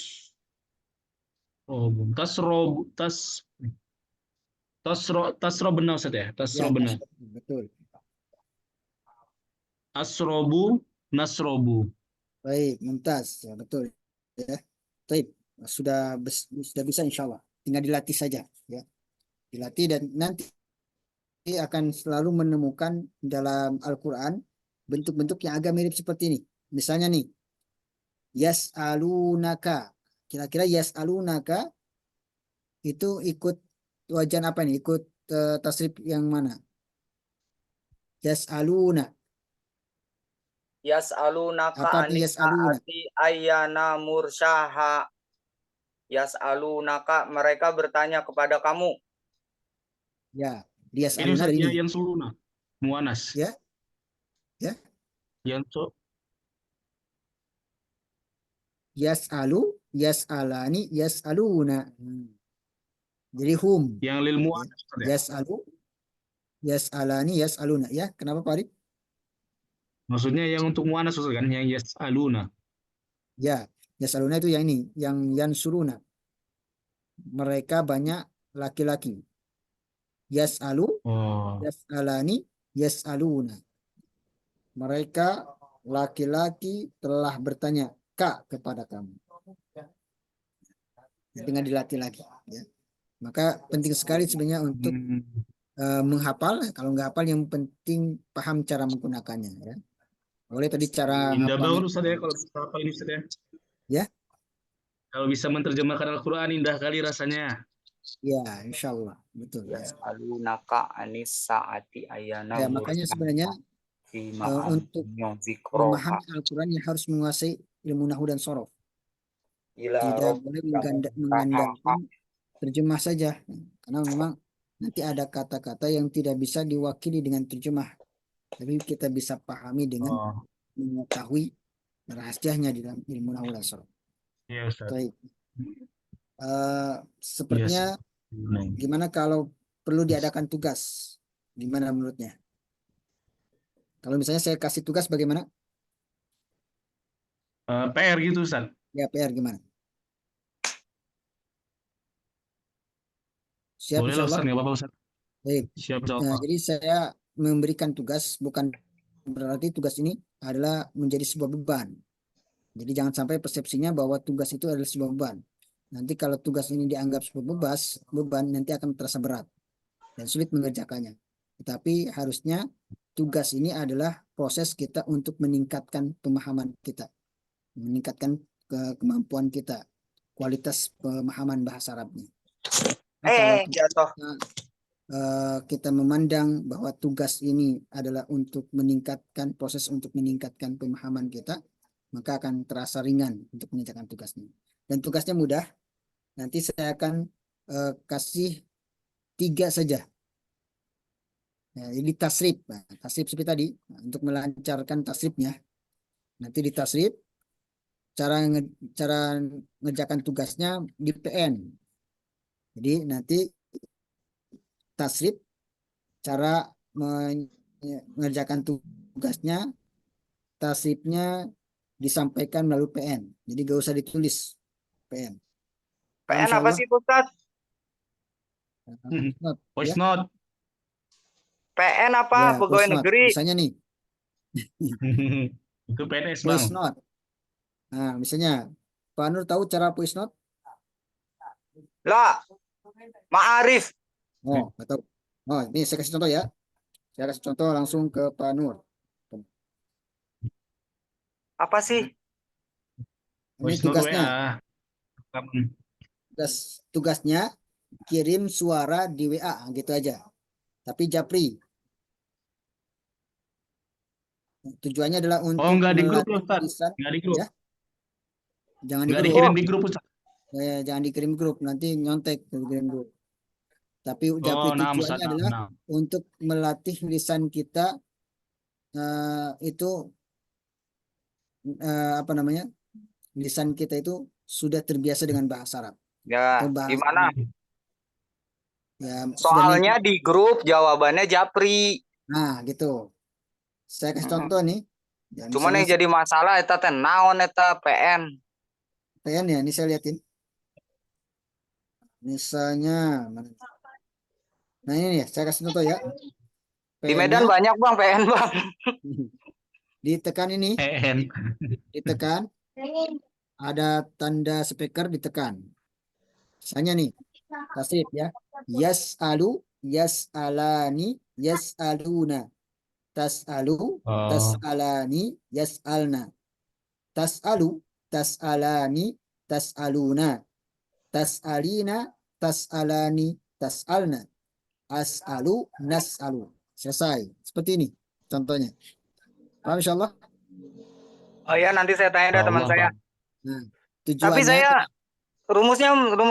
tasrobena, Ustaz ya? Ya, Tasrobena. betul. Asrobu, nasrobu. Baik, mumtaz. Ya, betul. Ya. Baik, sudah bisa insya Allah. Tinggal dilatih saja ya. Dilatih dan nanti akan selalu menemukan dalam Al-Qur'an bentuk-bentuk yang agak mirip seperti ini. Misalnya nih, yas'alunaka. Kira-kira yas'alunaka itu ikut wajan apa nih? Ikut tasrif yang mana? Yas'aluna. Yas'alunaka Apa artinya anis yas'aluna? saati ayyana mursaha. Yas'alunaka mereka bertanya kepada kamu. Ya, Ini yas'aluna Ustaz dari ya, ini. yang suluna. Muanas. Ya, ya. Yang so, Yas'alu, yas'alani, yas'aluna. Jadi hum. yang lil Ya. muanas, Ustaz ya. Yas'alu, yas'alani, yas'aluna. Ya, kenapa Pak Arif? Maksudnya yang untuk muanas, Ustaz kan, yang yas'aluna. Ya, yas'aluna itu yang ini, yang yansuruna. Mereka banyak laki-laki. Yas'alu, Oh. yas'alani, yas'aluna. Mereka laki-laki telah bertanya kak kepada kamu. Dengan dilatih lagi. Ya. Maka penting sekali sebenarnya untuk Hmm. menghafal. Kalau nggak hafal yang penting paham cara menggunakannya. Ya. Boleh tadi cara Indah ngapalnya. banget Ustaz ya kalau bisa apa ini Ustaz ya. Ya, Kalau bisa menerjemahkan Al-Qur'an indah kali rasanya. ya, insya Allah betul. Ya, Yas'alunaka anis saati ayyana ya makanya sebenarnya mursaha. Fima untuk antum zikroha. memahami Al-Quran yang harus menguasai ilmu nahu dan sorof. Ila Tidak boleh rabbika muntahaha. mengandalkan terjemah saja, karena memang nanti ada kata-kata yang tidak bisa diwakili dengan terjemah, tapi kita bisa pahami dengan Oh, mengetahui rahasianya di dalam ilmu nahu dan sorof. iya Ustaz. Baik, Iya sepertinya sih. gimana kalau perlu diadakan tugas? Gimana menurutnya? Kalau misalnya saya kasih tugas bagaimana? PR gitu Ustaz. Ya PR gimana? Siap Boleh insya lah Allah. Ustaz, nggak apa-apa Ustaz. Baik. Siap insya Nah, Allah. jadi saya memberikan tugas bukan berarti tugas ini adalah menjadi sebuah beban. Jadi jangan sampai persepsinya bahwa tugas itu adalah sebuah beban. Nanti kalau tugas ini dianggap sebuah beban nanti akan terasa berat dan sulit mengerjakannya. Tetapi harusnya tugas ini adalah proses kita untuk meningkatkan pemahaman kita, meningkatkan kemampuan kita, kualitas pemahaman bahasa Arabnya. Jadi kalau Jatuh. kita memandang bahwa tugas ini adalah untuk meningkatkan proses untuk meningkatkan pemahaman kita, maka akan terasa ringan untuk mengerjakan tugasnya. Dan tugasnya mudah. Nanti saya akan kasih 3 saja. Ya, ini tasrif. Nah, tasrif seperti tadi. Nah, untuk melancarkan tasrifnya, nanti di tasrif cara ngerjakan tugasnya di PN. Jadi nanti tasrif cara mengerjakan tugasnya, tasrifnya disampaikan melalui PN. Jadi gak usah ditulis PN. Paham PN apa insyaallah? sih Ustaz? Note, Voice ya. note. PN apa? Ya, Pegawai voice note. negeri. Misalnya nih, Itu PNS, Bang. voice note. Nah, misalnya Pak Nur tahu cara voice note? Lah, Ma'arif. Oh, nggak tahu. Oh, ini saya kasih contoh ya. Saya kasih contoh langsung ke Pak Nur. Apa sih? Ini Voice note tugasnya. WA. Tugasnya kirim suara di WA gitu aja. Tapi Japri. Tujuannya adalah Oh, untuk nggak di grup loh, melatih Ustaz. lisan, Nggak di grup. ya. Jangan di Nggak grup. dikirim Oh, di grup, Ustaz. Jangan dikirim grup, nanti nyontek ke kirim grup. Tapi Japri Oh, nah, Ustaz. tujuannya Nah, adalah nah. untuk melatih lisan kita itu apa namanya? Lisan kita itu sudah terbiasa dengan bahasa Arab ya, atau bahasa gimana? ya sudah Soalnya lingkup. di grup jawabannya Japri. Nah, gitu. Saya kasih contoh nih. Ya, Cuman misalnya yang jadi masalah eta teh naon eta PN. PN ya, ini saya liatin. Misalnya, nah ini nih, saya kasih contoh ya. Di Medan PN-nya banyak Bang PN Bang. ditekan ini, PN. ditekan, ada tanda speaker ditekan. Misalnya nih, tasrif ya. Yas'alu, yas'alani, yas'aluna. Tas'alu, Oh, tas'alani, yas'alna. Tas'alu, tas'alani, tas'aluna. Tas'alina, tas'alani, tas'alna. As'alu, nas'alu. Selesai. Seperti ini contohnya. Paham insyaallah? Oh ya nanti saya tanya deh teman Allah, saya. Bang. Nah, Tapi tujuannya saya rumus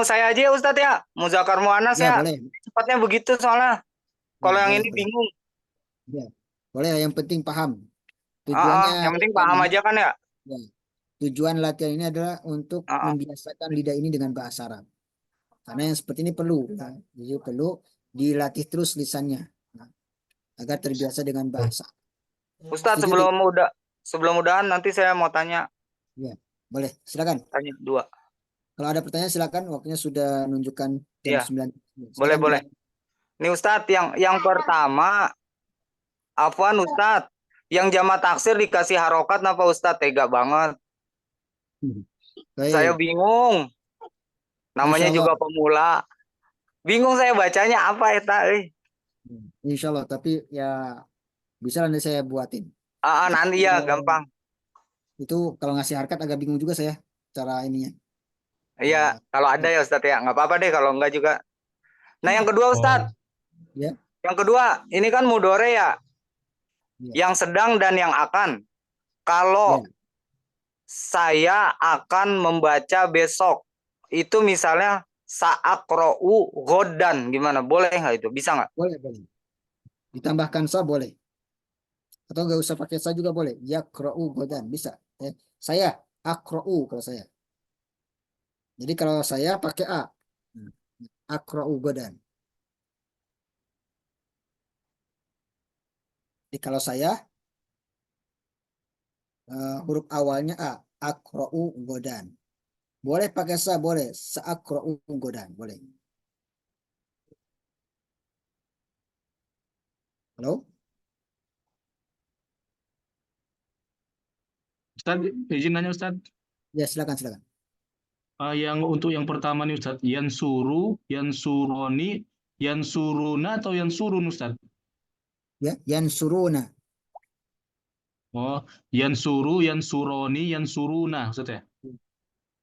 saya aja ya Ustadz ya. Muzakkar muannas ya ya. boleh, Cepatnya begitu soalnya. ya Kalau yang boleh, ini boleh. bingung. Ya, boleh yang penting paham. Tujuannya Yang penting latihan paham ini, aja kan ya. ya, tujuan latihan ini adalah untuk Heeh. membiasakan lidah ini dengan bahasa Arab. Karena yang seperti ini perlu, ya. Jadi perlu dilatih terus lisannya, nah, agar terbiasa dengan bahasa. Ustadz Setuju tidak? sebelum udahan nanti saya mau tanya Ya, boleh. Silakan. tanya dua. Kalau ada pertanyaan silakan. Waktunya sudah menunjukkan jam Iya, 9. boleh Silakan boleh. tanya. Nih Ustadz yang pertama, Afwan Ustadz, yang jama taksir dikasih harokat apa Ustadz tega banget. Saya Baik, bingung. Masya Namanya Allah. juga pemula. Bingung saya bacanya apa eta Insya Allah. Tapi ya bisa nanti saya buatin. nanti ya gampang. Itu kalau ngasih harkat agak bingung juga saya cara ininya. Iya, kalau ada ya Ustadz ya, nggak apa-apa deh kalau enggak juga. Nah yang kedua Ustadz, Oh, Ya, yang kedua ini kan mudore ya, ya, yang sedang dan yang akan. ya. Kalau saya akan membaca besok, itu misalnya sa'akra'u godan, gimana? Boleh nggak itu? Bisa nggak? Boleh, boleh. Ditambahkan sa boleh. Atau nggak usah pakai sa juga boleh. Ya kra'u godan bisa. Saya akra'u kalau saya. Jadi kalau saya pakai a. Hmm. Akra'u godan. Jadi kalau saya huruf awalnya a. Akra'u godan. Boleh pakai sa, boleh. Sa'akra'u godan, boleh. Halo? Ustaz, izin nanya Ustaz. Ya, silakan, silakan. Yang untuk yang pertama nih Ustadz, yansuru, yansuroni, yansuruna atau yansurun Ustadz? Ya, yansuruna. Oh, yansuru, yansuroni, yansuruna Ustadz ya?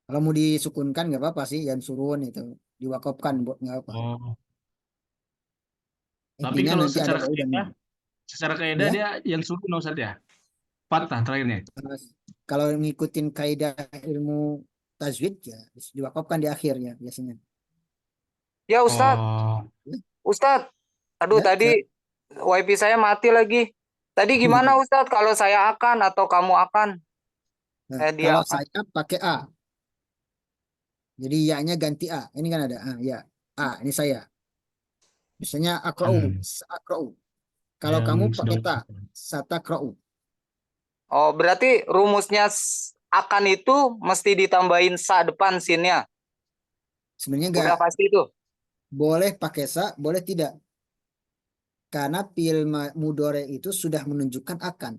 Kalau mau disukunkan nggak apa-apa sih, yansurun itu diwakafkan, nggak apa. Oh, tapi Intinya kalau nanti ada wau dan nun. secara kaidah Ya, dia yansuruna Ustadz ya? Patah terakhirnya. kalau kalau ngikutin kaidah ilmu tajwid ya diwakafkan di akhirnya biasanya. Ya Ustadz, Oh, Ya, Ustadz. Aduh ya, tadi silakan. wifi saya mati lagi. Tadi gimana Ustadz kalau saya akan atau kamu akan? Nah, Dia kalau akan. saya pakai A, jadi ya-nya ganti A. Ini kan ada A, ya. A, ini saya. Misalnya akra'u, hmm. akra'u. Kalau Yang kamu pakai sedang ta, satakra'u. Oh, berarti rumusnya akan itu mesti ditambahin sa depan sinnya. Sebenarnya Udah nggak pasti itu. boleh pakai sa, boleh tidak. Karena fi'il mudhari itu sudah menunjukkan akan.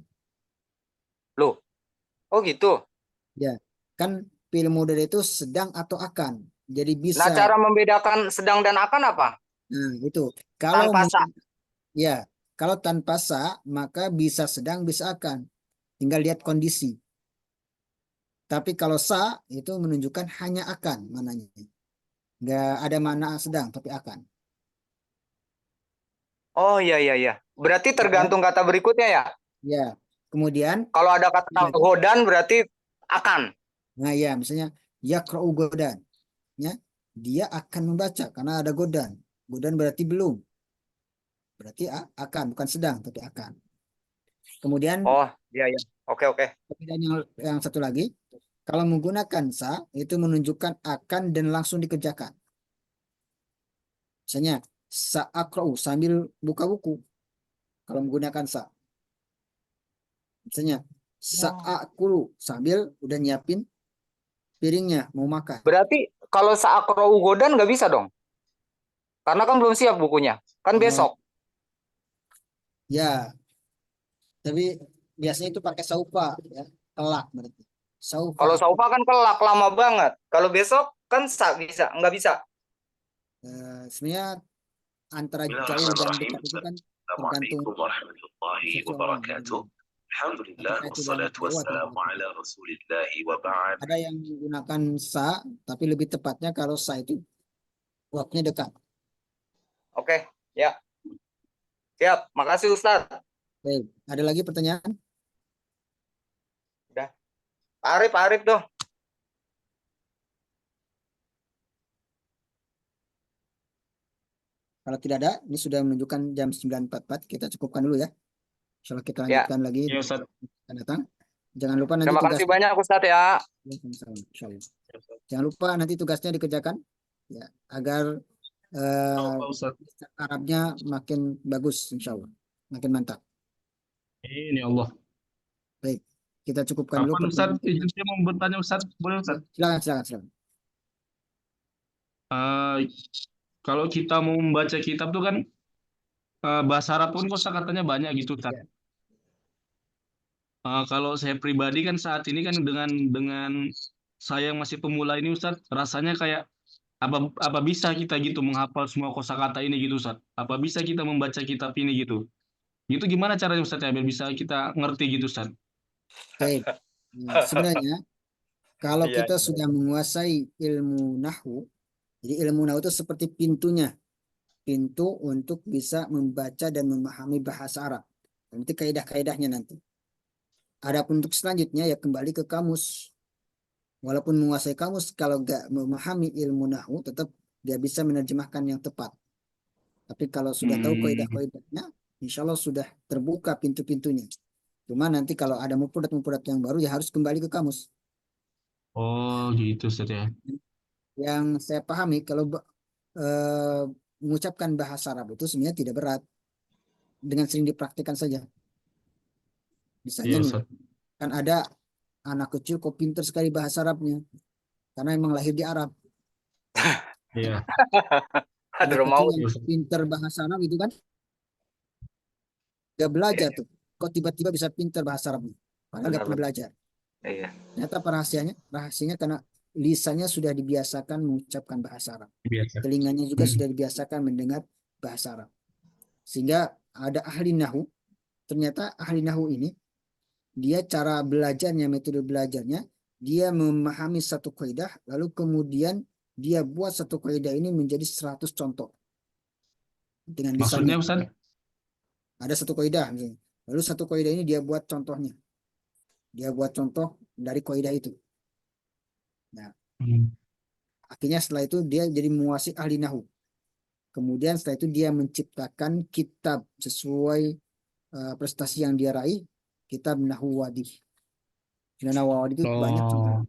Loh, oh gitu. Ya, kan fi'il mudhari itu sedang atau akan. Jadi Nah, bisa. cara membedakan sedang dan akan apa? Nah, itu. Kalau Tanpa sa. ya, kalau tanpa sa, maka bisa sedang, bisa akan. Tinggal lihat kondisi. Tapi kalau sa itu menunjukkan hanya akan mananya. Nggak ada mana sedang, tapi akan. Oh iya iya iya. Berarti Kemudian, tergantung kata berikutnya ya. ya, kemudian, Kalau ada kata lagi. godan berarti akan. Nah, ya, misalnya yakra'u godan, ya, dia akan membaca karena ada godan. Godan berarti belum, berarti akan, bukan sedang, tapi akan. Kemudian, Oh iya iya. Oke oke. perbedaan yang satu lagi, kalau menggunakan sa itu menunjukkan akan dan langsung dikerjakan. Misalnya sa'akra'u sambil buka buku kalau menggunakan sa. Misalnya sa'akulu sambil udah nyiapin piringnya mau makan. Berarti kalau saakro godan nggak bisa dong. Karena kan belum siap bukunya. Kan Oh, besok. ya, tapi biasanya itu pakai saufa ya, kelak berarti. Saufa Kalau aku. saufa kan kelak lama banget. Kalau besok kan bisa, nggak bisa. Sebenarnya antara بسم الله jauh الرحمن dan الرحيم dekat itu kan السلام tergantung عليكم ورحمة الله seseorang. وبركاته الحمد لله Apakah itu dianggap والصلاة jauh atau والسلام dekat. على رسول الله وبعد. Ada yang menggunakan sa, tapi lebih tepatnya kalau sa itu waktunya dekat. Oke, ya. Siap. Makasih Ustadz. Baik, ada lagi pertanyaan? Udah. Pak Arif dong. Kalau tidak ada, ini sudah menunjukkan jam 9.44. Kita cukupkan dulu ya. Insya Allah kita Ya. lanjutkan lagi Ya Ustaz. akan datang. Jangan lupa nanti Terima kasih tugasnya. banyak Ustadz ya. Ya, sama-sama, insya Allah. Jangan lupa nanti tugasnya dikerjakan ya, agar Apa Ustaz? Arabnya makin bagus, insya Allah. Makin mantap. Ini Allah. Baik, kita cukupkan dulu Apa Ustaz? pertemuan kita. Izin saya mau bertanya Ustaz. Boleh Ustaz? Silakan, silakan, silakan. Eh, Kalau kita mau membaca kitab tuh kan bahasa Arab pun kosakatanya banyak gitu Ustaz. Ya. Kalau saya pribadi kan saat ini kan dengan saya yang masih pemula ini Ustaz, rasanya kayak apa bisa kita gitu menghafal semua kosakata ini gitu Ustaz? Apa bisa kita membaca kitab ini gitu? Itu gimana caranya Ustaz ya biar bisa kita ngerti gitu Ustaz? Baik. Nah, sebenarnya kalau Iya. kita sudah menguasai ilmu nahwu, jadi ilmu nahwu itu seperti pintunya, pintu untuk bisa membaca dan memahami bahasa Arab. Nanti kaidah-kaidahnya nanti. Adapun untuk selanjutnya ya kembali ke kamus. Walaupun menguasai kamus, kalau nggak memahami ilmu nahwu, tetap dia bisa menerjemahkan yang tepat. Tapi kalau sudah tahu Hmm. kaidah-kaidahnya, insya Allah sudah terbuka pintu-pintunya. Cuma nanti kalau ada mufradat-mufradat yang baru, ya harus kembali ke kamus. Oh gitu Ustaz ya. Yang saya pahami, kalau eh, mengucapkan bahasa Arab itu sebenarnya tidak berat. Dengan sering dipraktikkan saja. Misalnya Iya nih, Ustaz. kan ada anak kecil kok pinter sekali bahasa Arabnya. Karena emang lahir di Arab. Iya. Anak Aduh kecil mau. yang Iya, Ustaz. pinter bahasa Arab itu kan gak belajar tuh. Kok tiba-tiba bisa pinter bahasa Arabnya? Padahal gak pernah Benar-benar. belajar. Iya. Ternyata apa rahasianya? Rahasianya karena lisannya sudah dibiasakan mengucapkan bahasa Arab. Biasa. Telinganya juga Hmm. sudah dibiasakan mendengar bahasa Arab. Sehingga ada ahli nahu. Ternyata ahli nahu ini, dia cara belajarnya, metode belajarnya, dia memahami satu kaidah, lalu kemudian dia buat satu kaidah ini menjadi 100 contoh dengan Maksudnya lisannya. Ustaz? Ada satu kaidah misalnya. Lalu satu kaidah ini dia buat contohnya. Dia buat contoh dari kaidah itu. Nah, Hmm. akhirnya setelah itu dia jadi menguasai ahli nahu. Kemudian setelah itu dia menciptakan kitab sesuai prestasi yang dia raih, kitab Nahwu Wadih. Nahwu Wadih itu banyak contohnya. Oh,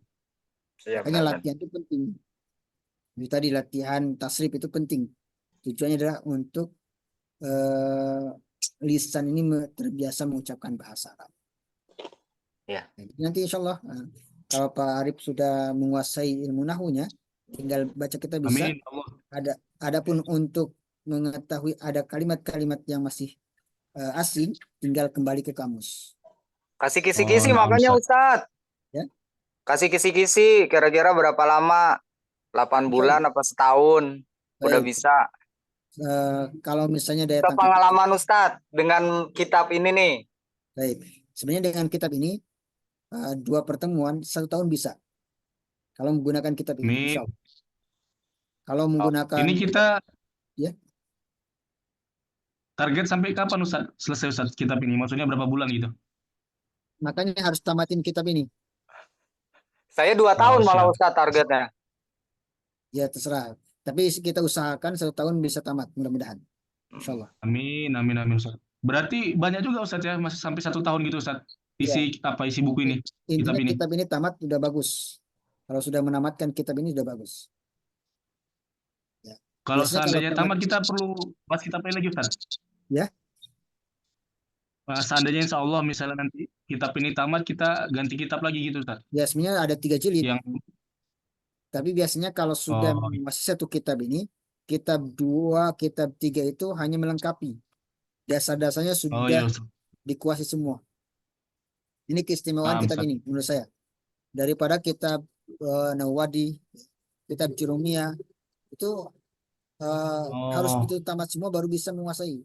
Iya Makanya benar. latihan itu penting. Jadi tadi latihan tasrif itu penting. Tujuannya adalah untuk eh, lisan ini terbiasa mengucapkan bahasa Arab. Ya. Nah, jadi nanti insya Allah kalau Pak Arif sudah menguasai ilmu nahunya, tinggal baca kita bisa. amin Allah. Adapun untuk mengetahui ada kalimat-kalimat yang masih asing, tinggal kembali ke kamus. Kasih Oh, kisi-kisi nah makanya Ustaz. Ustadz. Ya, Kasih kisi-kisi kira-kira berapa lama? 8 insya bulan Allah. apa setahun? Udah Baik. bisa. Kalau misalnya daya Ke tangkap, pengalaman Ustadz dengan kitab ini nih. baik. Sebenarnya dengan kitab ini 2 pertemuan 1 tahun bisa. Kalau menggunakan kitab ini, Amin. insya Allah. Kalau Oh, menggunakan Ini kita ya, target sampai kapan Ustaz? Selesai Ustaz kitab ini. Maksudnya berapa bulan gitu? makanya harus tamatin kitab ini. saya 2 Oh, tahun malah siap. Ustadz targetnya. Ya terserah. Tapi kita usahakan 1 tahun bisa tamat, mudah-mudahan. Insya Allah. Amin, amin, amin Ustaz. Berarti banyak juga Ustaz ya, masih sampai 1 tahun gitu Ustaz. Ya, Isi buku ini, kitab intinya ini. kitab ini tamat sudah bagus. Kalau sudah menamatkan kitab ini sudah bagus. Ya. Kalau Biasanya kalau seandainya tamat, tamat kita perlu bahas kitab lain lagi Ustaz. ya, Seandainya insya Allah misalnya nanti kitab ini tamat kita ganti kitab lagi gitu Ustaz. ya sebenarnya ada 3 jilid. Yang Tapi biasanya kalau sudah oh, masih satu kitab ini, kitab 2, kitab 3 itu hanya melengkapi. Dasar-dasarnya oh sudah iya Ustaz. dikuasai semua. Ini keistimewaan Paham kitab Ustaz. ini menurut saya. Daripada kitab Nawadi, kitab Jurumiyah, itu harus Oh, betul tamat semua baru bisa menguasai.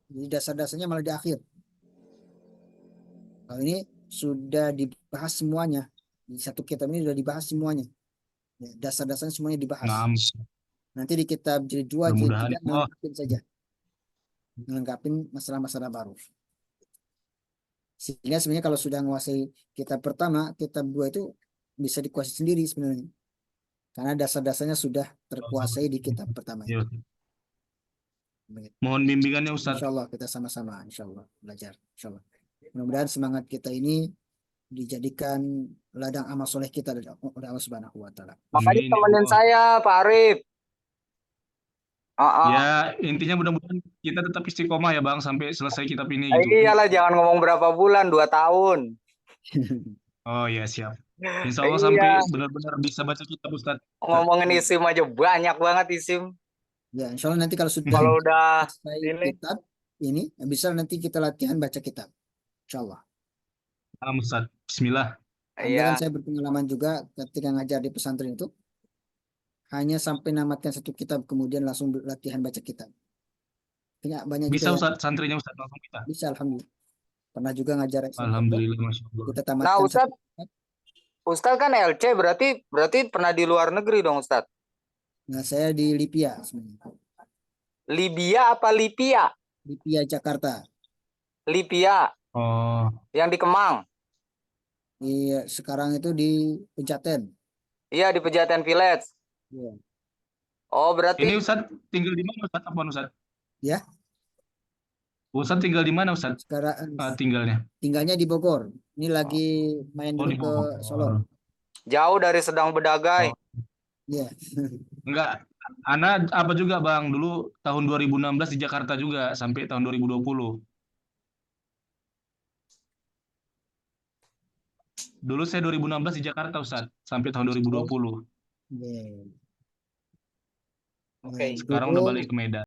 Jadi dasar-dasarnya malah di akhir. Kalau ini sudah dibahas semuanya. Di satu kitab ini sudah dibahas semuanya. Ya, dasar-dasarnya semuanya dibahas. ngam. Nanti di kitab jilid 2, jilid Mudah-mudahan 3 ya Allah. melengkapi saja. Melengkapi masalah-masalah baru. Sehingga sebenarnya kalau sudah menguasai kitab pertama, kitab 2 itu bisa dikuasai sendiri sebenarnya. Karena dasar-dasarnya sudah terkuasai di kitab pertama Iya, itu. Ustaz. Begitu. Mohon bimbingannya Ustaz. Insya Allah kita sama-sama, insya Allah belajar. Insya Allah. Mudah-mudahan semangat kita ini dijadikan ladang amal soleh kita oleh Allah Subhanahu wa Ta'ala. Makanya Amin ya temenin Allah. saya Pak Arif. Ya, intinya mudah-mudahan kita tetap istiqomah ya Bang sampai selesai kitab ini gitu. Iyalah jangan ngomong berapa bulan, 2 tahun. Oh ya, siap. Insya Allah sampai Iya, benar-benar bisa baca kitab Ustaz. ngomongin isim aja banyak banget isim. Ya, insya Allah nanti kalau sudah Kalau udah selesai ini, kitab ini, bisa nanti kita latihan baca kitab. Insya Allah. Salam Ustaz. Bismillah. Alhamdulillah kan iya. saya berpengalaman juga ketika ngajar di pesantren itu, hanya sampai namatkan satu kitab, kemudian langsung latihan baca kitab. Banyak juga Bisa yang Ustaz, santrinya Ustaz langsung kita. bisa, Alhamdulillah. Pernah juga ngajar SMP, Alhamdulillah, Masya Allah. kita Nah, tamatkan satu Ustadz, kitab. Ustadz kan LC berarti pernah di luar negeri dong Ustadz. Nah, saya di Lipia sebenarnya. Libya apa Lipia? Lipia Jakarta. Lipia Oh, yang di Kemang. Sekarang itu di Pejaten. Iya di Pejaten Village. Ya. Oh, berarti ini Ustaz tinggal di mana Ustaz? Apa Ustaz? Ya, Ustaz tinggal di mana Ustaz? sekarang Tinggalnya. tinggalnya di Bogor. Ini lagi main Oh, dulu di ke Solo. Bogor. jauh dari Sedang Bedagai. Oh, Iya. enggak. Ana apa juga Bang, dulu tahun 2016 di Jakarta juga sampai tahun 2020. Dulu saya 2016 di Jakarta Ustaz, sampai tahun 2020. Iya. Oke. Sekarang Dulu udah balik ke Medan.